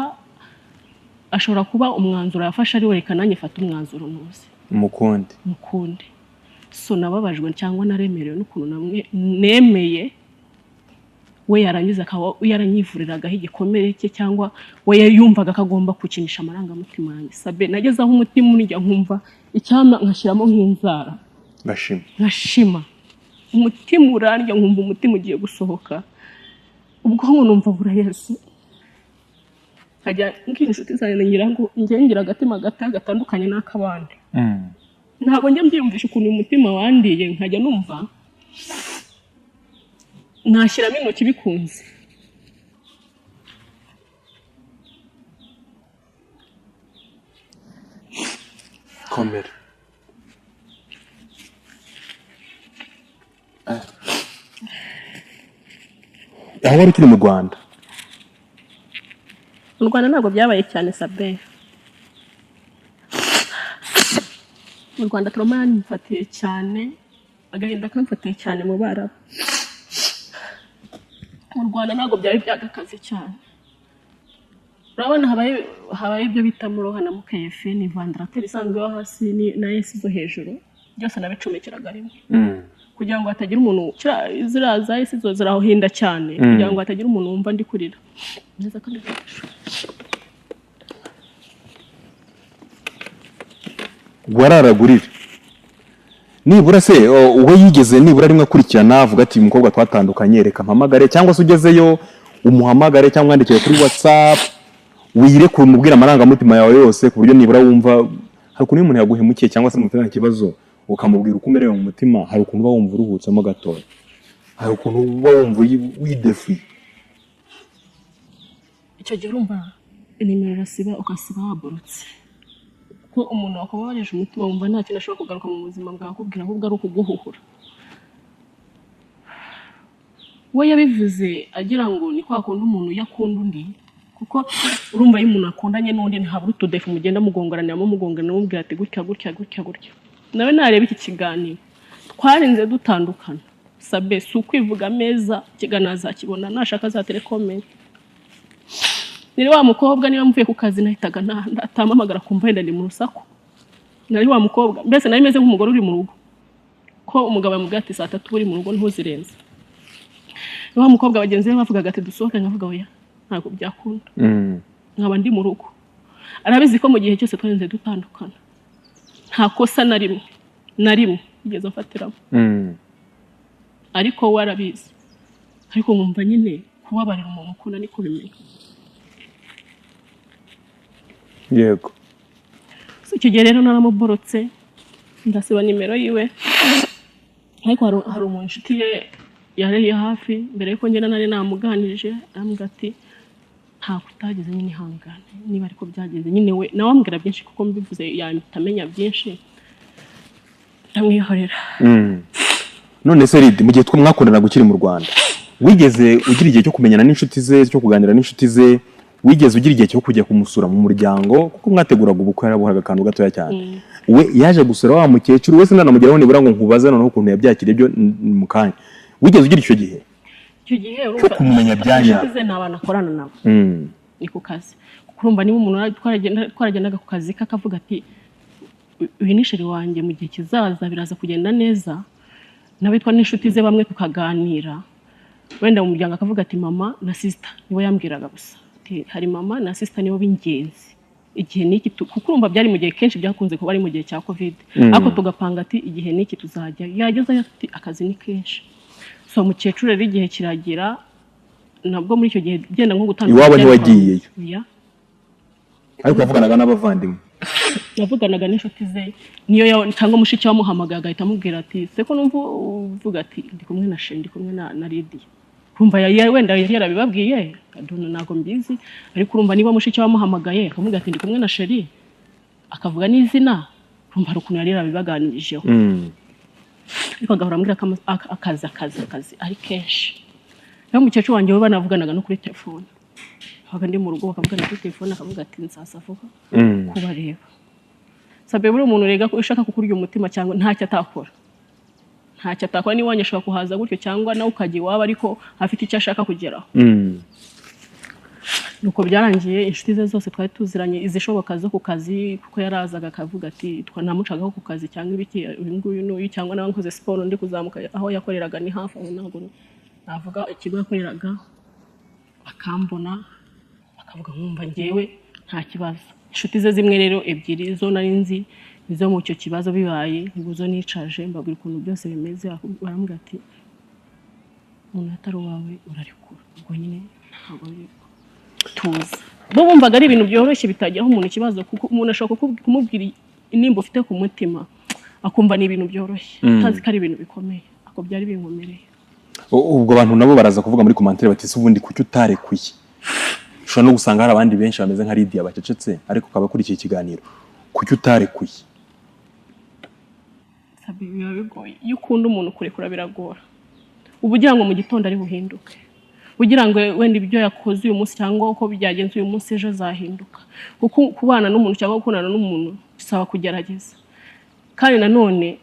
ashobora kuba umwanzuro yafashe ari we, reka nanjye fata umwanzuro nuze mukunde. So nababajwe cyangwa naremerewe n'ukuntu nemeye we yarangiza akaba yaranyivuriraga igikomere cye, cyangwa we yumvaga akagomba kukinisha amarangamutima yanjye. Sabe nageze aho umutima unijya nkumva icyama nkashyiramo nk'inzara ngashima, umutima urarya nkumva umutima ugiye gusohoka, ubwo numva burayese nkajya ngira inshuti zanjye ngira ngo ngira agatima gatandukanye n'akabandi. Ntabwo njya mbyiyumvisha ukuntu umutima wandiye, nkajya numva nashyiramo intoki bikunze. Komera. Aho wari ukiri mu Rwanda? Mu Rwanda ntabwo byabaye cyane Sabe. Mu Rwanda trauma yanifatiye cyane, agahinda kamfatiye cyane mu Barabu. Mu Rwanda ntabwo byari byagakaze cyane. Urabona habaye ibyo bita murohana mu KF ni vandarateri isanzwe yo hasi na yesi zo hejuru, byose nabicomekeraga rimwe. Kugira ngo hatagira umuntu ziraza yesi zo zirahinda cyane, kugira ngo hatagira umuntu wumva ndi kurira. Neza kandi wararagurira nibura se uwo yigeze nibura rimwe akurikirana avuga ati umukobwa twatandukanye reka mpamagare, cyangwa se ugezeyo umuhamagare cyangwa wandikire kuri WhatsApp wire kumubwira amarangamutima yawe yose ku buryo nibura wumva hari ukuntu umuntu yaguhemukiye cyangwa se mufite ikibazo ukamubwira uko umerewe mu mutima, hari ukuntu uba wumva uruhutsemo gatoya, hari ukuntu uba wumva widefi. Icyo gihe urumva inimero urasiba ukasiba waborotse, ko umuntu wakubabarije umutima wumva nta kintu ashobora kugaruka mu buzima bwawe akubwira ahubwo ari ukuguhuhura. We yabivuze agira ngo ni kwa kundi umuntu yakunda undi, kuko urumva iyo umuntu akundanye n'undi ntabwo utudefu mugenda mugongoraniramo mubwira ati gutya. Nawe nareba iki kiganiro twarinze dutandukana Sabe, si ukwivuga meza ikiganiro azakibona nashaka za telekomenti. Niri wa mukobwa niba mvuye ku kazi nahitaga atamamagara kumva wenda ndi mu rusaku. Nari wa mukobwa mbese nari meze nk'umugore uri mu rugo, ko umugabo yamubwira ati saa 3 uri mu rugo ntuzirenze. Wa mukobwa bagenzi be bavugaga ati dusohoke, nkavuga oya ntabwo byakunda, nkaba ndi mu rugo. Arabizi ko mu gihe cyose twarinze dutandukana nta kosa na rimwe igeze afatiramo, ariko we arabizi. Ariko nkumva nyine kubabarira umuntu ukunda niko bimeze. Yego. Icyo gihe rero naramuborotse ndasiba nimero yiwe, ariko hari umuntu inshuti ye yari hafi mbere yuko ngenda nari namuganirije, arambwira ati nta kutageze nyine ihangane niba ariko byageze nyine. We nawe ambwira byinshi kuko mbivuze yatamenya byinshi, ndamwihorera. None se Lydie, mu gihe mwakundana gukiri mu Rwanda wigeze ugira igihe cyo kumenyana n'inshuti ze, cyo kuganira n'inshuti ze? Wigeze ugira igihe cyo kujya kumusura mu muryango kuko mwateguraga ubukwe yarabuhaga akantu gatoya cyane? We yaje gusura wa mukecuru wese ndanamugeraho nibura ngo nkubaza noneho ukuntu yabyakiriye byo mu kanya. Wigeze ugira icyo gihe? Icyo gihe urumva kumenya byanya inshuti ze n'abana akorana nabo ni ku kazi. Kurumva niba umuntu twaragendaga ku kazi kakavuga ati uyu ni sheri wanjye mu gihe kizaza biraza kugenda neza, nabitwa n'inshuti ze bamwe tukaganira, wenda mu muryango akavuga ati mama na sister nibo yambwiraga gusa, hari mama na sister nibo b'ingenzi igihe niki, kuko urumva byari mu gihe kenshi byakunze kuba ari mu gihe cya covid, ariko tugapanga ati igihe niki tuzajya. Yageze ati akazi ni kenshi. So mukecuru rero igihe kiragira nabwo muri icyo gihe genda nko gutandukana. Iwabo ntiwagiyeyo? Ya. Ariko yavuganaga n'abavandimwe? Yavuganaga n'inshuti ze, niyo cyangwa mushiki wamuhamagaye agahita amubwira ati se ko numva uvuga ati ndi kumwe na Sheri, ndi kumwe na Lydie. Urumva wenda yari yarabibabwiye ntabwo mbizi, ariko urumva niba mushiki wamuhamagaye akamubwira ati ndi kumwe na Sheri akavuga n'izina, urumva hari ukuntu yari yarabibaganirijeho. Ariko agahora ambwira akazi ari kenshi. Rero umukecuru wanjye we banavuganaga no kuri telefone, haga ndi mu rugo bakavugana kuri telefone akavuga ati nsasavuga kubareba sabe buri umuntu rega ko ushaka kukurya umutima cyangwa ntacyo atakora niba wanyashaka kuhaza gutyo cyangwa nawe ukajya iwabo ariko afite icyo ashaka kugeraho nuko byarangiye inshuti ze zose twari tuziranye izishoboka zo ku kazi kuko yarazaga akavuga ati twanamucagaho ku kazi cyangwa ibiki uyu nguyu n'uyu cyangwa nawe nkoze siporo ndi kuzamuka aho yakoreraga ni hafi aho ntabwo navuga ikigo yakoreraga akambona akavuga nkumva ngewe nta kibazo inshuti ze zimwe rero ebyiri zo nari nzi nizo mu cyo kibazo bibaye nibuzo nicaje mbabwira ukuntu byose bimeze barambwira ati umuntu atari wawe urarikura ubwo nyine ntabwo tuza bo bumvaga ari ibintu byoroshye bitagiraho umuntu ikibazo kuko umuntu ashobora kumubwira inimba ufite ku mutima akumva ni ibintu byoroshye utazi ko ari ibintu bikomeye ako byari binkomereye ubwo abantu nabo baraza kuvuga muri commentaire bati se ubundi kuki utarekuye ushobora no gusanga hari abandi benshi bameze nka Lydia bacecetse ariko kaba kuri iki kiganiro kuki utarekuye sabe biba bigoye iyo ukunda umuntu kurekura biragora ubugira ngo mu gitondo ari buhinduke ugira ngo wenda ibyo yakoze uyu munsi cyangwa uko byagenze uyu munsi ejo zahinduka kuko kubana n'umuntu cyangwa gukundana n'umuntu bisaba kugerageza kandi nanone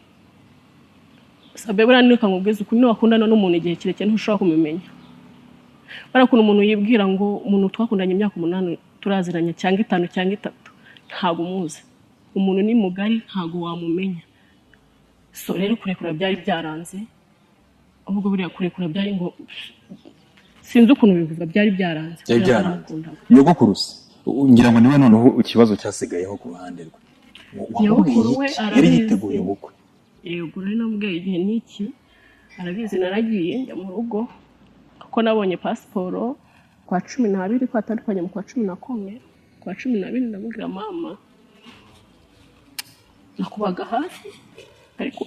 sabe buranika ngubwiza ukuntu wakundana n'umuntu igihe kirekire ntushobora kumumenya barakunda umuntu yibwira ngo umuntu twakundanye imyaka 8 turaziranye cyangwa 5 cyangwa 3 ntabwo umuzi umuntu ni mugari ntabwo wamumenya so rero kurekura byari byaranze ubwo buriya kurekura byari ngo sinzi ukuntu bivuga byari byaranze nyogokurusi ngira ngo niwe noneho ikibazo cyasigayeho ku ruhande rwe nyogokuruwe yari yiteguye ubukwe yego rero namubwiye igihe niki arabizi naragiye njya mu rugo kuko nabonye pasiporo kwa 12 kwatandukanye mu kwa 11 kwa 12 ndamubwira mama nakubaga hafi ariko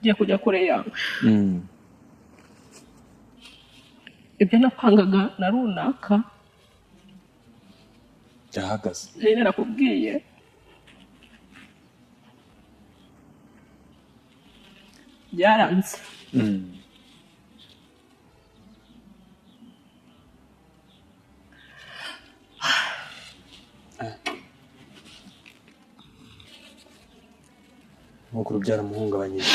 ngiye kujya kure yawe ibyo napangaga na runaka byahagaze nari narakubwiye byaranze nk'uko urubyara muhungabanyije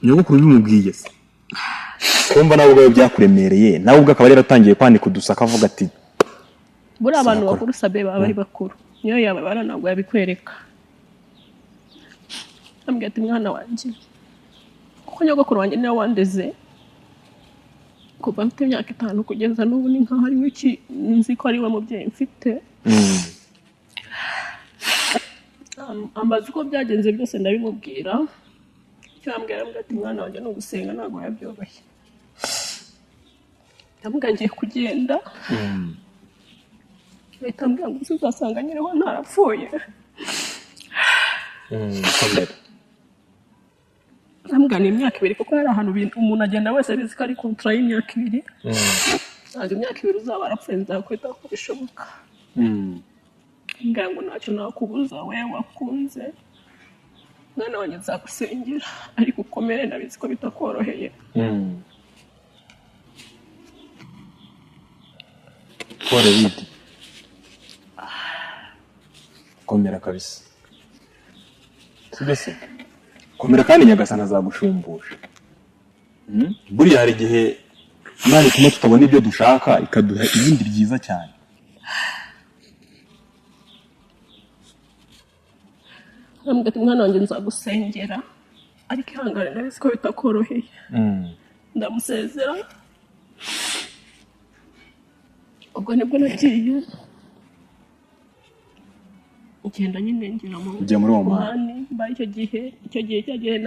nyogokuru bimubwiye se kumva nawe ubwawe byakuremereye nawe ubwo akaba yaratangiye kwanika udusaka avuga ati buri abantu bakuru sabe baba ari bakuru niyo yaba baranabwo yabikwereka ambwira ati mwana wanjye kuko nyogokuru wanjye niwe wandeze kuva mfite imyaka 5 kugeza n'ubu ni nkaho ari wiki nzi ko ari we mubyeyi mfite ambaza uko byagenze byose ndabimubwira icyo ambwira ati mwana wanjye no gusenga ntabwo yabyoroshye ndamubwira ngiye kugenda leta mbwira ngo uzasanga nyiriho ntarapfuye ndamugana imyaka 2 kuko hari ahantu umuntu agenda wese abizi ko ari kontra y'imyaka 2 ntabwo imyaka 2 uzaba arapfuye nzakwita ko bishoboka ngo ntacyo nakubuza we wakunze mwana wanjye nzagusengera ariko ukomere ndabizi ko bitakoroheye pole Lydia komera kabisa sibese komera kandi nyagasana azagushumbusha buriya hari igihe Imana ituma tutabona ibyo dushaka ikaduha ibindi byiza cyane ndamubwira ati mwana wanjye nzagusengera ariko ihangane ndabizi ko bitakoroheye ndamusezera ubwo nibwo nagiye ngenda nyine ngira mu muri uwo mwanya mbaye icyo gihe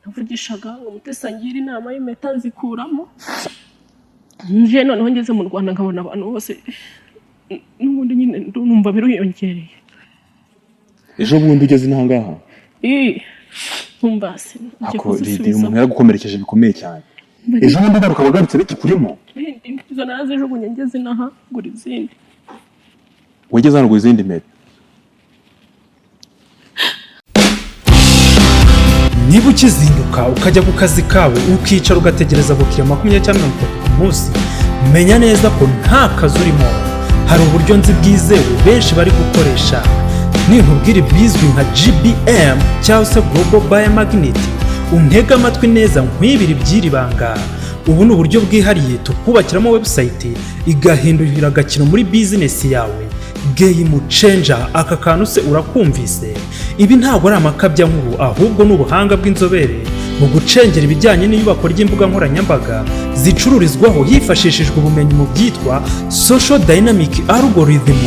navugishaga ngo mutesangira inama y'impeta nzikuramo nje noneho ngeze mu Rwanda nkabona abantu bose n'ubundi nyine numva biruyongereye ejo bundi ugeze ntangaha ntumbase ako Lydia umuntu yaragukomerekeje bikomeye cyane ejo bundi ngaruka wagarutse bikikurimo izo narazijugunye ngeze inaha ngura izindi. wageze hano gura izindi mpeta. Niba ukizinduka ukajya ku kazi kawe ukicara ugategereza abakiriya 20 cyangwa 30 ku munsi, menya neza ko nta kazi urimo. Hari uburyo nzi bwizewe benshi bari gukoresha. Ninkubwira bizwi nka GBM cyangwa se Global Biomagnet, untega amatwi neza nkwibiri byiribanga. Ubu ni uburyo bwihariye tukubakiramo website igahindurira agakino muri business yawe. Game changer, aka kantu se urakumvise? Ibi ntabwo ari amakabya nkuru, ahubwo n'ubuhanga bw'inzobere mu gucengera ibijyanye n'iyubako ry'imbuga nkoranyambaga zicururizwaho hifashishijwe ubumenyi mu byitwa social dynamic algorithm,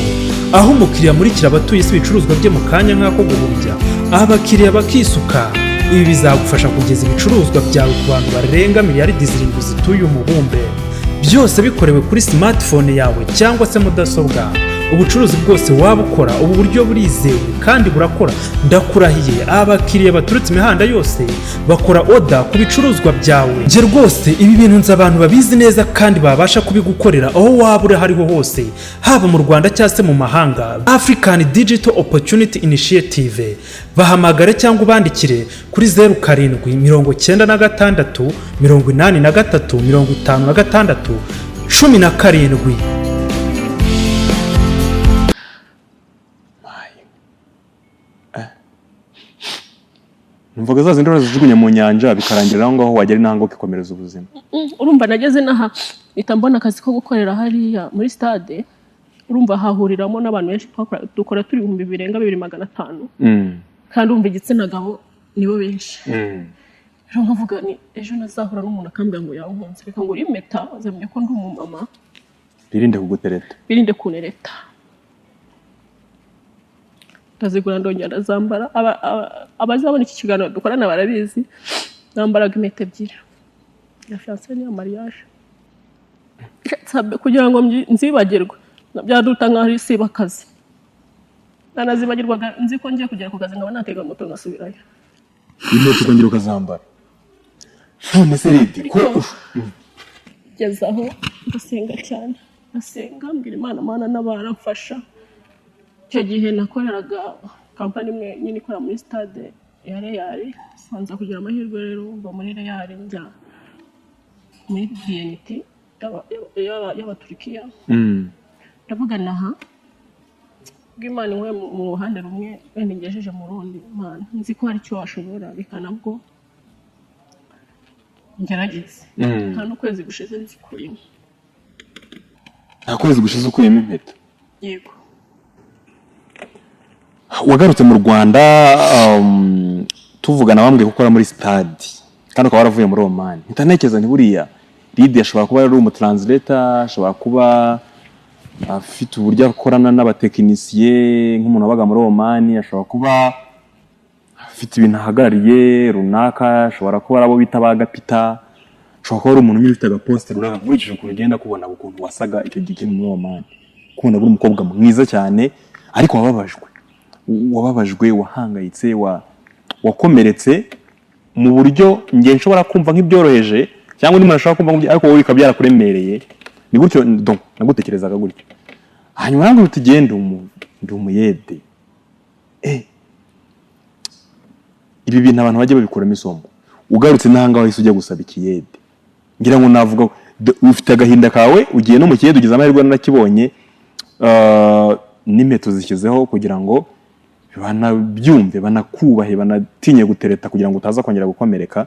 aho umukiriya amurikira abatuye isi ibicuruzwa bye mu kanya nk'ako guhumbya abakiriya bakisuka. Ibi bizagufasha kugeza ibicuruzwa byawe ku bantu barenga miliyaridi 7 zituye umubumbe, byose bikorewe kuri smartphone yawe cyangwa se mudasobwa. Ubucuruzi bwose waba ukora, ubu buryo burizewe kandi burakora. Ndakurahiye, abakiriya baturutse imihanda yose bakora order ku bicuruzwa byawe. Nje rwose ibi bintu nzi abantu babizi neza kandi babasha kubigukorera aho waba uri hariho hose, haba mu Rwanda cyangwa se mu mahanga. African Digital Opportunity Initiative, bahamagare cyangwa ubandikire kuri 0796 83 56 17. Numvaga za zindi zijugunya mu nyanja bikarangira aho ngaho wagera intango kikomereza ubuzima. Urumva nageze naha itambona akazi ko gukorera hariya muri stade. Urumva hahuriramo n'abantu benshi dukora turi 2500. Kandi umva igitsina gabo nibo benshi. Rero nkavuga ni ejo nazahura n'umuntu akambwira ngo yahunze, reka ngo impeta azamenye ko ndi umumama. Birinde kugutereta. Birinde kunereta. Tazigura ndongera ndazambara. Abazabona iki kiganiro dukorana barabizi. Nambaraga impeta ebyiri. Ya fiancé ni mariage. Sabe kugira ngo nzibagirwe. Byaduta nkaho isiba akazi. Nanazibagirwaga nzi ko ngiye kugera ku kazi nkaba natega moto ngasubirayo. Impeta ukongera ukazambara. None se ridi ko gezaho ndasenga cyane. Nasenga mbwira Imana n'abaramfasha. Icyo gihe nakoreraga kampani imwe nyine ikora muri stade ya Real, sanza kugira amahirwe rero mba muri Real njya muri BNT y'Abaturikiya. Ndavuga naha bw'Imana inkwe mu ruhande rumwe wenda ngejeje mu rundi Imana nzi ko hari icyo washobora bikanabwo ngerageze. Nta n'ukwezi gushize nzikuyemo. Nta kwezi gushize ukuyemo impeta? Yego. Wagarutse mu Rwanda tuvugana bambwiye gukora muri stade kandi ukaba waravuye muri Oman. Ntanekeza nti buriya Lydia ashobora kuba ari umutranslator, ashobora kuba afite uburyo akorana n'abatekinisiye nk'umuntu wabaga muri Oman, ashobora kuba afite ibintu ahagarariye runaka, ashobora kuba arabo bita bagapita, ashobora kuba ari umuntu ufite agaposter runaka. Nkurikije ukuntu ugenda kubona ukuntu wasaga icyo gihe muri Oman, kubona uri umukobwa mwiza cyane ariko wababajwe, wahangayitse, wakomeretse mu buryo ngiye nshobora kumva nk'ibyoroheje cyangwa undi muntu ashobora kumva ariko wowe bikaba byarakuremereye. Ni gutyo nagutekerezaga gutyo. Hanyuma nange utugenda ndi umuyede. Ibi bintu abantu bajye babikuramo isomo. Ugarutse nahanga wahise ujya gusaba ikiyede. Ngira ngo navuga ufite agahinda kawe ugiye no mu kiyede ugize amahirwe nakibonye n'impeta zishyizeho kugira ngo banabyumve, banakubahe, banatinye gutereta kugira ngo utaza kongera gukomereka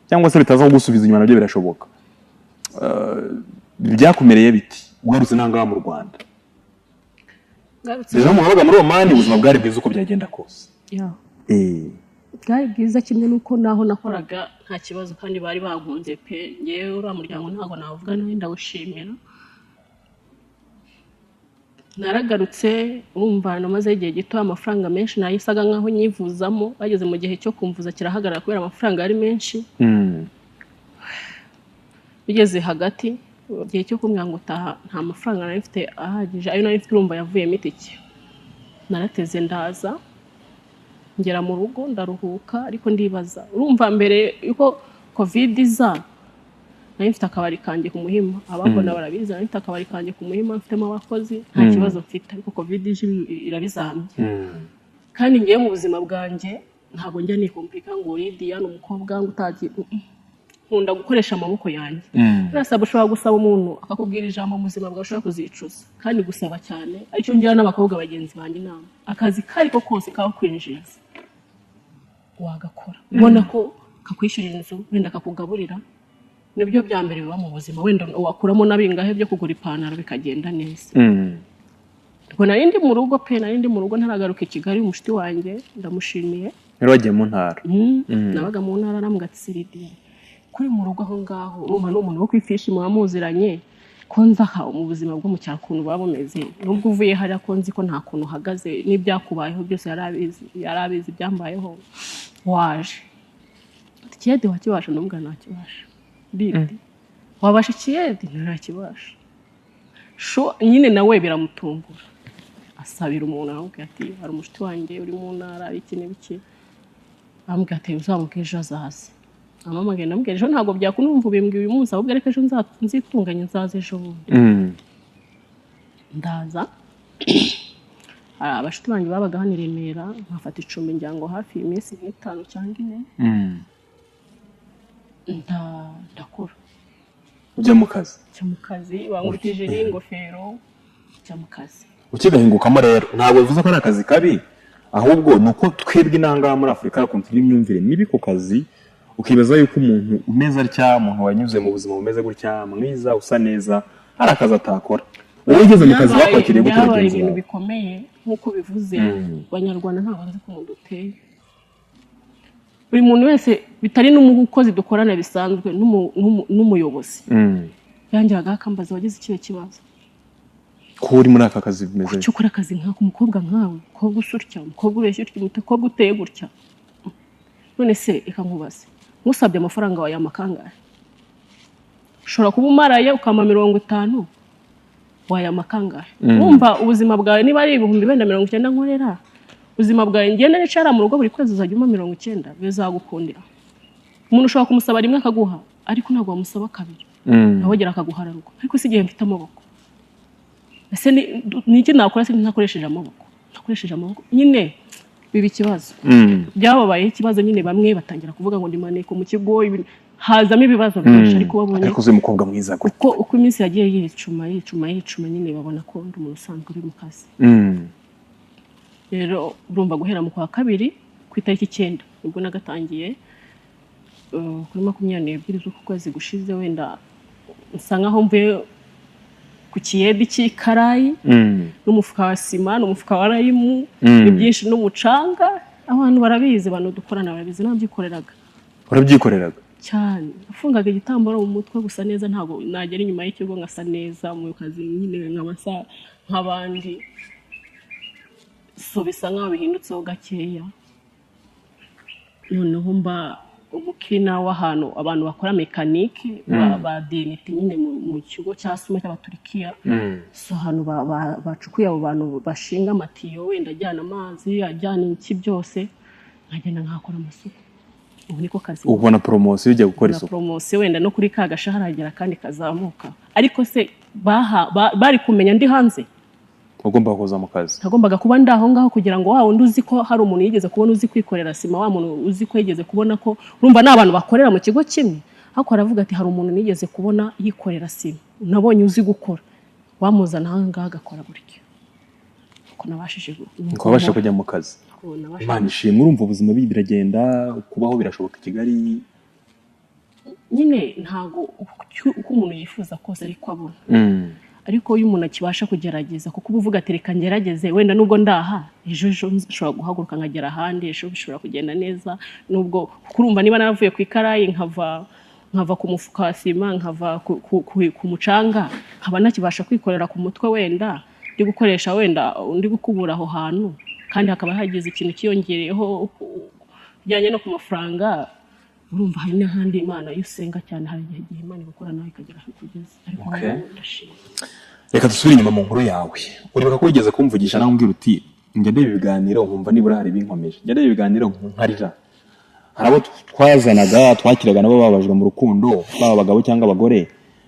cyangwa se bitaza kugusubiza inyuma. Nabyo birashoboka. Byakumereye biti ugarutse nanga mu Rwanda? Rero muhabaga muri Oman ubuzima bwari bwiza uko byagenda kose? Bwari bwiza kimwe nuko naho nakoraga nta kibazo kandi bari bankunze pe. Ngewe uriya muryango ntabwo navuga nawe ndawushimira. Naragarutse urumva namaze igihe gito amafaranga menshi nayisaga nkaho nyivuzamo, bageze mu gihe cyo kumvuza kirahagarara kubera amafaranga ari menshi. Bigeze hagati igihe cyo kumwanga ngo taha nta mafaranga nari mfite ahagije, ayo nari mfite urumva yavuyemo itike. Narateze ndaza ngera mu rugo ndaruhuka, ariko ndibaza urumva mbere yuko covid iza nari mfite akabari kanjye ku Muhima abambona barabizi nari mfite akabari kanjye ku Muhima mfitemo abakozi nta kibazo mfite ariko covid irabizambye kandi ngiye mu buzima bwanjye ntabwo njya nikomplika ngo Lydia n'umukobwa ngo utagiye nkunda gukoresha amaboko yanjye nasaba ushobora gusaba umuntu akakubwira ijambo mu buzima bwawe ushobora kuzicuza kandi gusaba cyane aricyo ngira n'abakobwa bagenzi banjye inama akazi kariko kose kaho kwinjiza wagakora ubona ko kakwishyurira inzu wenda kakugaburira nibyo bya mbere biba mu buzima wenda wakuramo nabingahe byo kugura ipantaro bikagenda neza ubwo narindi mu rugo ntaragaruka i Kigali umushiti wanjye ndamushimiye wagiye mu ntara nabaga mu ntara namugati Lydia kuri mu rugo aho ngaho urumva n'umuntu wo kwifishi muziranye ko nzaha mu buzima bwo mu cyakuntu baba bumeze nubwo uvuye hari ko nzi ko nta kuntu uhagaze n'ibyakubayeho byose yarabizi byambayeho waje Kiyede wakibasha n'ubwa ntakibasha Lydia wabasha Kiyede ntakibasha sho nyine nawe biramutungura asabira umuntu aramubwira ati hari umushiti wanjye uri mu ntara iki n'ibiki amubwira ati uzamubwira ejo azaze amamagenda namubwira ejo ntabwo byakunumva ubimbwiye uyu munsi ahubwo ariko ejo nzitunganye nzaze ejo bundi ndaza abashiti banjye babaga hano i Remera nkafata icumbi njyango hafi iminsi 5 cyangwa 4 ndakora ujya mu kazi bangurikije n'ingofero ujya mu kazi ukigahingukamo rero ntabwo bivuze ko ari akazi kabi ahubwo nuko twebwe inanga muri Afurika hakunze imyumvire mibi ku kazi ukibaza yuko umuntu umeze atya umuntu wanyuze mu buzima bumeze gutya mwiza usa neza ari akazi atakora wowe ugeze mu kazi bakwakiriye gute bagenzi ibintu bikomeye nkuko bivuze abanyarwanda ntabwo bazi ko umuntu uteye buri muntu wese bitari n'umukozi dukorana bisanzwe n'umuyobozi yangiraga akambaza wagize ikihe kibazo ko uri muri aka kazi bimeze cyo ukora akazi nk'ako umukobwa nkawe umukobwa usurya umukobwa ubeshya utya umukobwa uteye gutya none se ikankubaza musabye amafaranga wawe amakangahe ushobora kuba umaraye ukama 50 waye amakangahe wumva ubuzima bwawe niba ari 1990 nkorera ubuzima bwawe ngenda nicara mu rugo buri kwezi uzajya 90 bizagukundira umuntu ushobora kumusaba rimwe akaguha ariko ntabwo wamusaba kabiri nawogera akaguhara rugo ariko si igihe mfite amaboko ese niki nakora se ntakoresheje amaboko nyine biba ikibazo byababaye ikibazo nyine bamwe batangira kuvuga ngo ndimaneko mu kigo hazamo ibibazo byinshi ariko babonye ariko uzi umukobwa mwiza uko iminsi yagiye yicuma nyine babona ko ndi umuntu usanzwe uri mu kazi rero urumva guhera mu kwa kabiri ku itariki 9 ubwo nagatangiye kuri 22 z'uku kwezi gushize wenda nsa nkaho mvuye ku Kiyede cy'ikarayi n'umufuka wa sima n'umufuka wa rayimu ibyinshi n'umucanga abantu barabizi abantu dukorana barabizi urabyikoreraga cyane afungaga igitambaro mu mutwe gusa neza ntabwo nagera inyuma y'ikigo ngasa neza mu kazi nyine nk'abasa nk'abandi so bisa nkaho bihindutseho gakeya noneho mba umukina w'ahantu abantu bakora mekanike ba DNT nyine mu kigo cya Suma cy'Abaturikiya so hano bacukuye abo bantu bashinga amatiyo wenda ajyana amazi ajyana iki byose nkagenda nkakora amasuku ubu niko kazi ubona promotion ujya gukora isuku promotion wenda no kuri ka gashahara hagera kandi kazamuka ariko se bari kumenya ndi hanze ugomba kuza mu kazi ntagombaga kuba ndaho ngaho kugira ngo wawe uzi ko hari umuntu yigeze kubona uzi kwikorera sima wa muntu uzi ko yigeze kubona ko urumva n'abantu bakorera mu kigo kimwe ariko aravuga ati hari umuntu nigeze kubona yikorera sima nabonye uzi gukora wamuzana aha ngaha agakora gutyo uko nabashije kujya mu kazi Imana ishimwe urumva ubuzima biragenda kubaho birashoboka i Kigali nyine ntago uko umuntu yifuza kose ariko abona ariko uyu umuntu akibasha kugerageza kuko uvuga ati reka ngerageze wenda nubwo ndaha ejo nshobora guhaguruka nkagera ahandi ejo bishobora kugenda neza nubwo kurumva niba naravuye ku ikarayi nkava ku mufuka wa sima nkava ku mucanga nkaba nakibasha kwikorera ku mutwe wenda ndi gukoresha wenda ndi gukubura aho hantu kandi hakaba hagize ikintu kiyongereyeho bijyanye no ku mafaranga urumva hari n'ahandi Imana yusenga cyane hari igihe Imana gukora nawe ikagera aho kugeza ariko ndashima reka dusubire inyuma mu nkuru yawe uribuka ko wigeze kumvugisha nawe umbwira uti njya ndeba ibiganiro nkumva nibura hari binkomeje njya ndeba ibiganiro nkarira hari abo twazanaga twakiraga nabo babajwe mu rukundo baba abagabo cyangwa abagore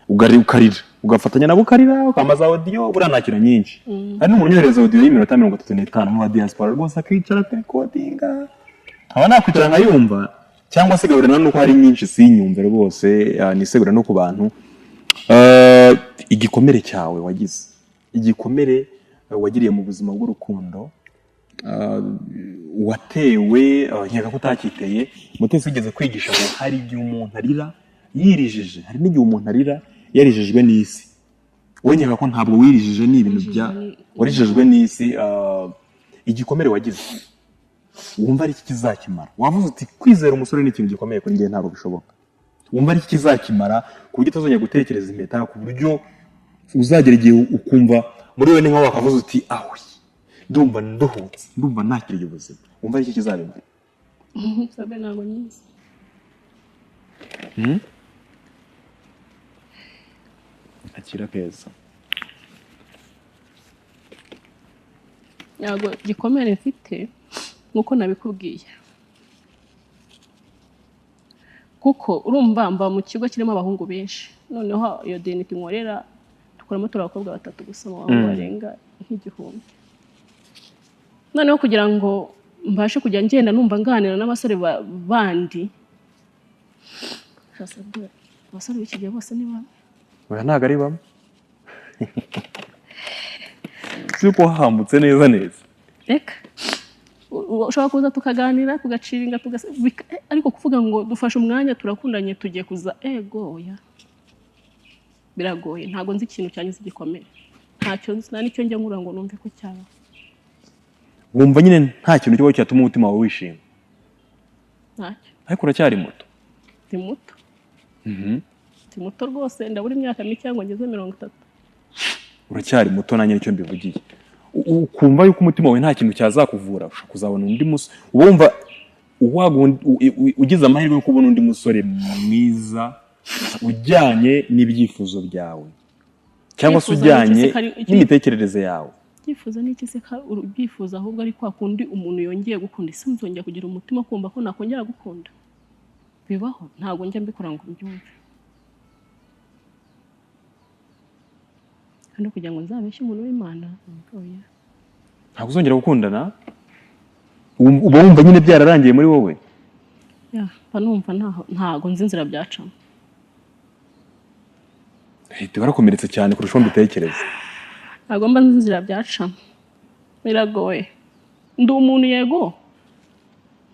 ukarira ugafatanya nabo ukarira ukamaza audio buriya ntakira nyinshi hari n'umuntu unyohereza audio y'iminota 35 mu diaspora rwose akicara kurikodinga aba nakwicara nkayumva cyangwa se gahurira nuko hari nyinshi sinyumve rwose nisegura no ku bantu igikomere cyawe wagize igikomere wagiriye mu buzima bw'urukundo watewe nkeka ko utakiteye Mutesi ugeze kwigisha ngo hari igihe umuntu arira yirijije hari n'igihe umuntu arira yarijejwe n'isi wowe nkeka ko ntabwo wirijije n'ibintu bya warijejwe n'isi igikomere wagize wumva ari iki kizakimara wavuze uti kwizera umusore ni ikintu gikomeye kuri njye ntabwo bishoboka wumva ari iki kizakimara ku buryo utazongera gutekereza impeta ku buryo uzagera igihe ukumva muri wowe ni nkaho wakavuze uti aho ndumva nduhutse ndumva nakiriye ubuzima wumva ari iki kizabimara sabe ntabwo nyizi akira keza ntabwo gikomere mfite nk'uko nabikubwiye kuko urumva mba mu kigo kirimo abahungu benshi noneho iyo denite nkorera dukoramo turi abakobwa 3 gusa mu bantu barenga nk'igihumbi noneho kugira ngo mbashe kujya ngenda numva nganira n'abasore bandi abasore b'iki gihe bose ni bamwe oya ntabwo ari bamwe siko hambutse neza neza reka ushobora kuza tukaganira tugaciringa ariko kuvuga ngo dufashe umwanya turakundanye tugiye kuza goya biragoye ntabwo nzi ikintu cyanyuze igikomere ntacyo nzi nicyo njya nkura ngo numve ko cyaba wumva nyine nta kintu cyo cyatuma umutima wawe wishima ntacyo ariko uracyari muto ndi muto ndi muto rwose ndabura imyaka mike ngo ngeze 30 uracyari muto nanjye nicyo mbivugiye ukumva yuko umutima wawe nta kintu cyazakuvura ushaka kuzabona undi musore ubumva ugize amahirwe yo kubona undi musore mwiza ujyanye n'ibyifuzo byawe cyangwa se ujyanye n'imitekerereze yawe byifuza n'iki se ubyifuza ahubwo ari kwa kundi umuntu yongeye gukunda isi nzongera kugira umutima kumva ko nakongera gukunda bibaho ntabwo njya mbikora ngo mbyumve kandi kugira ngo nzabeshye umuntu w'Imana ntabwo uzongera gukundana uba wumva nyine byararangiye muri wowe numva ntabwo nzi inzira byacamo barakomeretse cyane kurusha uko mbitekereza ntabwo mba nzi inzira byacamo biragoye ndi umuntu yego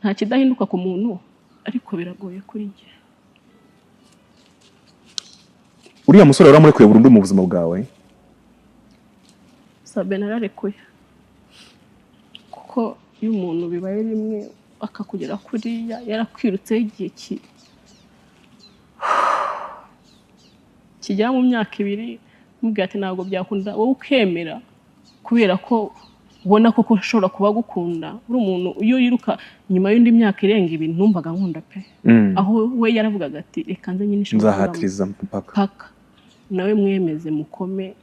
nta kidahinduka ku muntu ariko biragoye kuri njye uriya musore waramurekuye burundu mu buzima bwawe sabe nararekuye kuko iyo umuntu bibaye rimwe akakugera kuriya yarakwirutseho igihe kigera mu myaka 2 mubwira ati ntabwo byakunda wowe ukemera kubera ko ubona ko ushobora kuba gukunda uri umuntu iyo yiruka nyuma y'indi myaka irenga 2 numvaga nkunda pe aho we yaravugaga ati reka nze nyine nzahatiriza mpaka nawe mwemeze mukome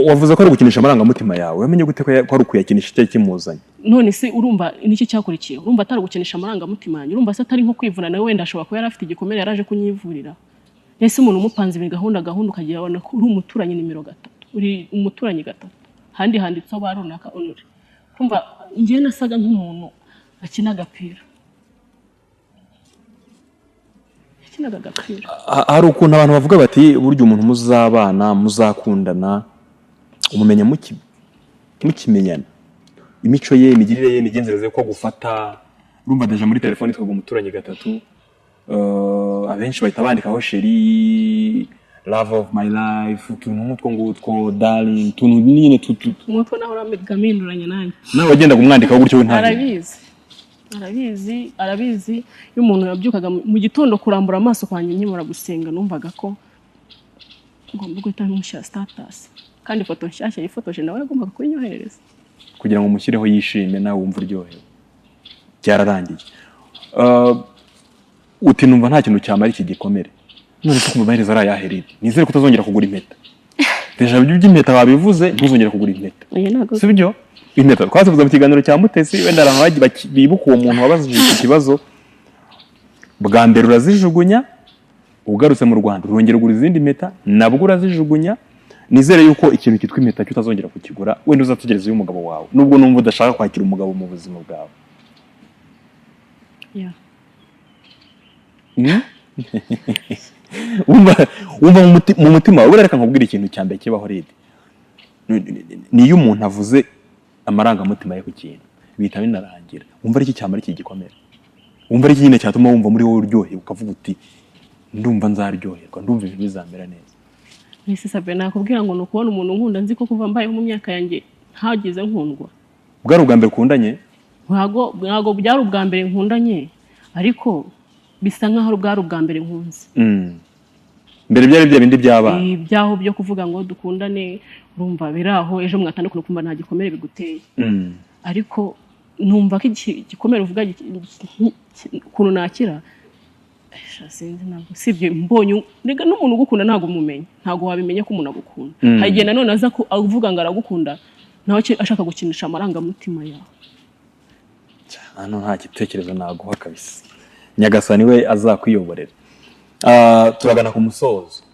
wavuze ko ari gukinisha amarangamutima yawe wamenye gute ko ari ukuyakinisha icyo kimuzanye none se urumva n'iki cyakurikiye urumva atari gukinisha amarangamutima yanyu urumva se atari nko kwivuna nawe wenda ashobora kuba yarafite igikomere yaraje kunyivurira ese umuntu umupanze ibintu gahunda ukagira abona ko uri umuturanyi nimero 3 uri umuturanyi 3 handi handitseho barunaka onure urumva ngiye nasaga nk'umuntu akina agapira hari ukuntu abantu bavuga bati burya umuntu muzabana muzakundana umumenya mukimenyana imico ye imigirire ye imigenzereze ko gufata urumva deja muri telefone twago umuturanyi 3 abenshi bahita bandikaho sheri love of my life utuntu nk'utwo ngutwo darling utuntu nyine nk'utwo naho uramigamiriranye nanjye nawe wagendaga umwandikaho gutyo w'intare arabizi iyo umuntu yabyukaga mu gitondo kurambura amaso kwanjye nkimura gusenga numvaga ko ngomba guhita mushyira status kandi ifoto nshyashya yifotoje nawe agombaga kuyinyohereza kugira ngo umushyireho yishime nawe wumva uryohewe byararangiye uti numva nta kintu cyamara iki gikomere none se kumubahiriza ari ayaheride nizere ko utazongera kugura impeta deja by'impeta babivuze ntuzongera kugura impeta si byo impeta twazivuze mu kiganiro cya Mutesi wenda abantu bibuka uwo muntu wabazije iki kibazo bwa mbere urazijugunya ugarutse mu Rwanda urongera ugura izindi mpeta nabwo urazijugunya nizere yuko ikintu kitwa impeta cyo utazongera kukigura wenda uzategereza uyu mugabo wawe nubwo numva udashaka kwakira umugabo mu buzima bwawe wumva mu mutima wawe reka nkubwira ikintu cya mbere kibaho redi niyo umuntu avuze amarangamutima ye ku kintu bihita binarangira wumva ari iki cyamara iki gikomera wumva ari iki nyine cyatuma wumva muri wowe uryoheye ukavuga uti ndumva nzaryoherwa ndumva ibintu bizamera neza. Nise Sabe nakubwira ngo nukubona umuntu nkunda nzi ko kuva mbayeho mu myaka yanjye ntagize nkundwa. Bwari ubwa mbere ukundanye? Ntago byari ubwa mbere nkundanye ariko bisa nkaho bwari ubwa mbere nkunze. Mbere byari bya bindi by'abana. Byaho byo kuvuga ngo dukundane urumva biraho ejo mwatandukana kumva nta gikomere biguteye. Ariko numva ko igikomere uvuga kuntu nakira sinzi ntabwo sibye mbonye rega n'umuntu ugukunda ntago umumenya ntago wabimenya ko umuntu agukunda hagiye nanone aza ko avuga ngo aragukunda nawe ashaka gukinisha amarangamutima yawe hano nta gitekerezo naguha kabisa Nyagasani we azakwiyoborera. Turagana ku musozo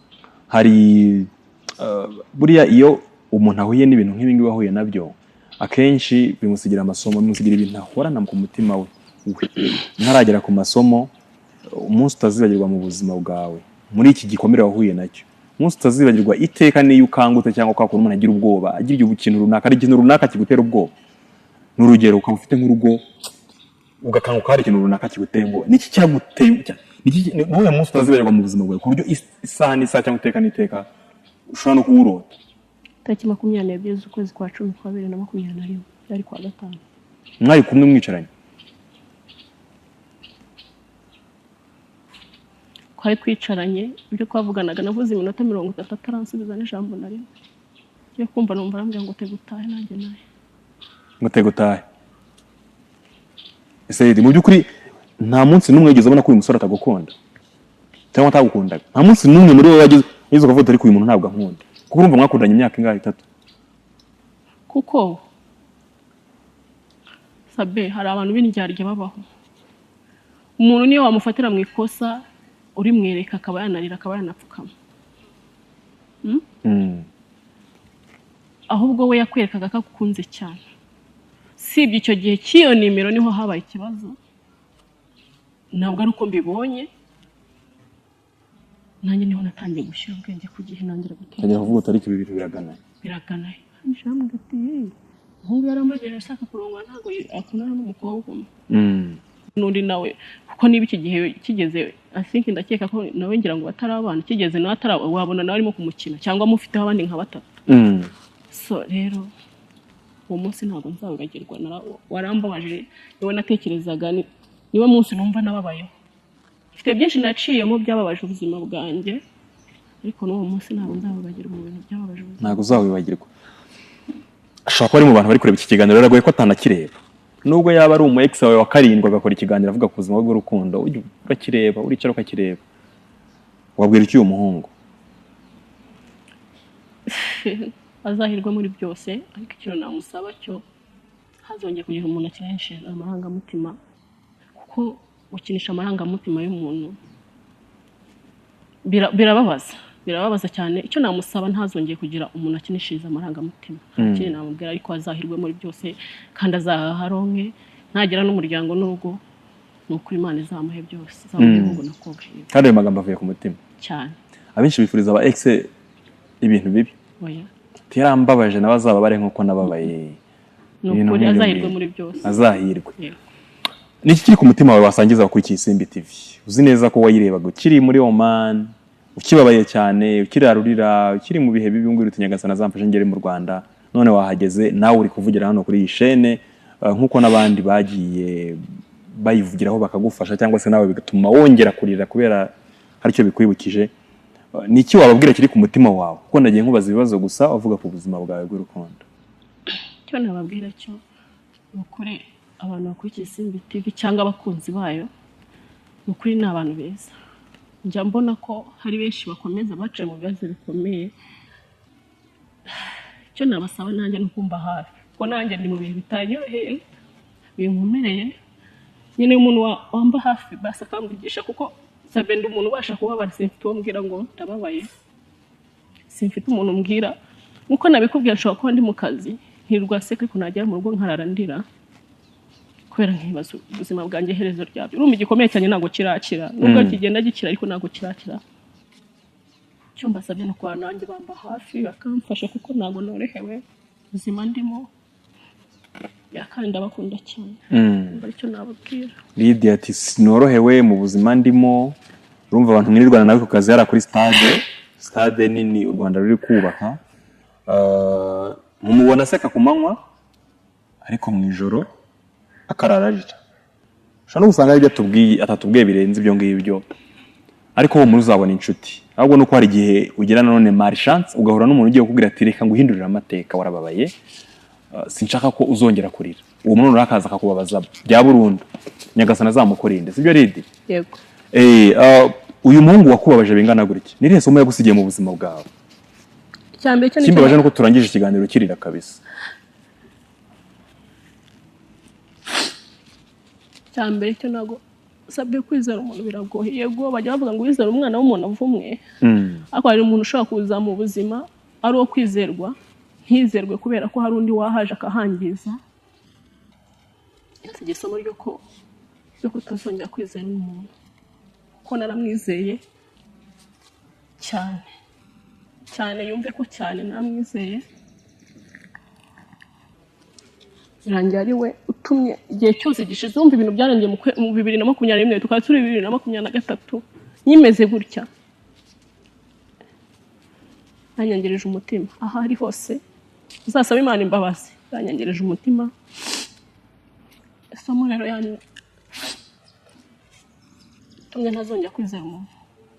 hari buriya iyo umuntu ahuye n'ibintu nk'ibi ngibi wahuye nabyo akenshi bimusigira amasomo bimusigira ibintu ahorana ku mutima we ntaragera ku masomo umunsi utazibagirwa mu buzima bwawe muri iki gikomere wahuye nacyo umunsi utazibagirwa iteka niyo ukangutse cyangwa kwakura umuntu agira ubwoba agira ikintu runaka ari ikintu runaka kigutera ubwoba n'urugero ukaba ufite nk'urugo ugakanguka hari ikintu runaka kiguteye ubwoba niki cyaguteye n'uwo munsi utazibagirwa mu buzima bwawe ku buryo isaha n'isaha cyangwa iteka n'iteka ushobora no kuwurota. Tariki 22 z'ukwezi kwa 10 kwa 2021 yari kwa gatanu mwari kumwe mwicaranye twari twicaranye ibyo twavuganaga navuze iminota 30 ataransubiza n'ijambo na rimwe yo kumva numva arambwira ngo tegutahe nanjye naye ngo tegutahe. Ese mu by'ukuri nta munsi n'umwe yigeze abona ko uyu musore atagukunda cyangwa atagukundaga nta munsi n'umwe muri wowe yagize yizo kuvuga ariko uyu muntu ntabwo ankunda kuko urumva mwakundanye imyaka ingahe 3 kuko Sabe hari abantu b'indyarya babaho umuntu niyo wamufatira mu ikosa uri mwereka akaba yanarira akaba yanapfukama ahubwo we yakwerekaga ko akunze cyane sibye icyo gihe cy'iyo nimero niho habaye ikibazo ntabwo ari uko mbibonye nanjye niho natangiye gushyira ubwenge ku gihe nangira gutekereza kuvuga tariki 2 biragana nshamwe gati nk'ubu yarambaje ashaka kurongwa ntago akundana n'umukobwa n'undi nawe kuko niba iki gihe kigeze I think ndakeka ko nawe ngira ngo batarabana kigeze nawe wabona nawe arimo kumukina cyangwa mufiteho abandi nka 3 so rero uwo munsi ntabwo nzawibagirwa warambabaje niwe natekerezaga niwe munsi numva nababayeho mfite byinshi naciyemo byababaje ubuzima bwanjye ariko n'uwo munsi ntabwo nzawibagirwa mu bintu byababaje ubuzima ntabwo uzawibagirwa. Ashobora kuba ari mu bantu bari kureba iki kiganiro rero ko atanakireba nubwo yaba ari umu ex wawe wa 7 agakora ikiganiro avuga ku buzima bw'urukundo urakireba uricara ukakireba wabwira iki uyu muhungu? Azahirwa muri byose ariko ikintu namusaba cyo hazongeye kugira umuntu akinisha amarangamutima kuko ukinisha amarangamutima y'umuntu birababaza cyane. Icyo namusaba ntazongeye kugira umuntu akinishiriza amarangamutima kiri namubwira ariko azahirwe muri byose kandi azaharonke ntagira n'umuryango n'urugo n'ukuri Imana izamuhe byose zamuhungu nakobwa kandi ayo magambo avuye ku mutima cyane. Abenshi bifuriza aba ex ibintu bibi tirambabaje nabazaba bare nkuko nababaye n'ukuri azahirwe muri byose azahirwe. Niki kiri ku mutima wawe wasangiza kuri Kisimbi TV? Uzi neza ko wayirebaga ukiri muri Oman ukibabaye cyane ukirarurira ukiri mu bihe bibi ngwiri Nyagasani azamfashe ngere mu Rwanda none wahageze nawe uri kuvugira hano kuri iyi chaîne nkuko nabandi bagiye bayivugiraho bakagufasha cyangwa se nawe bigatuma wongera kurira kubera hari cyo bikwibukije. Niki wababwira kiri ku mutima wawe kuko nagiye nkubaza ibibazo gusa uvuga ku buzima bwawe bw'urukundo? Cyo nababwira cyo ukuri abantu bakurikiye Kisimbi TV cyangwa abakunzi bayo ukuri ni abantu beza njya mbona ko hari benshi bakomeza bace mu bibazo bikomeye. Cyo nabasaba nanjye no kumba hafi ko nanjye ndi mu bihe bitanyoheye binkomereye nyine umuntu wamba hafi basi akamvugisha kuko sabe ndi umuntu ubasha kubabara simfite uwo mbwira ngo ndababaye simfite umuntu mbwira nkuko nabikubwira nshobora kuba ndi mu kazi ntirwa seka ariko nagera mu rugo nkarara ndira kubera nkibaza ubuzima bwanjye herezo ryabyo urumva igikomeye cyane ntabwo kirakira nubwo kigenda gikira ariko ntabwo kirakira cyo mbasabye no kwa nanjye bamba hafi bakamfasha kuko ntabwo norohewe ubuzima ndimo kandi ndabakunda cyane aricyo nababwira Lydia ati sinorohewe mu buzima ndimo urumva abantu mwirirwana nawe ku kazi yara kuri stade nini u Rwanda ruri kubaka mumubona seka ku manywa ariko mu ijoro akarararira ushobora no gusanga ibyo atatubwiye birenze ibyo ngibyo ariko wo muri uzabona inshuti ahubwo nuko hari igihe ugira none malchance ugahura n'umuntu ugiye kukubwira ati reka nguhindurira amateka warababaye sinshaka ko uzongera kurira uwo muntu urakaza akakubabaza bya burundu nyagasana zamukorinde sibyo Lydia yego uyu muhungu wakubabaje bingana gutya nirihe somo yagusigiye mu buzima bwawe cyambere cyo kimbabaje nuko turangije ikiganiro kirira kabisa cyambere cyo nago sabye kwizera umuntu biragoye yego bajya bavuga ngo wizera umwana w'umuntu avumwe ariko hari umuntu ushaka kuza mu buzima ari uwo kwizerwa ntizerwe kubera ko hari undi wahaje akahangiza iki gisomo ryo kutazongera kwizera umuntu ko naramwizeye cyane yumve ko cyane namwizeye birangira ari we utumye igihe cyose gishize wumva ibintu byarangiye mu 2021 tukaba turi 2023 nyimeze gutya nanyangereje umutima aha ari hose uzasaba Imana imbabazi nanyangereje umutima isomo rero yani tumwe ntazongera kwizera umuntu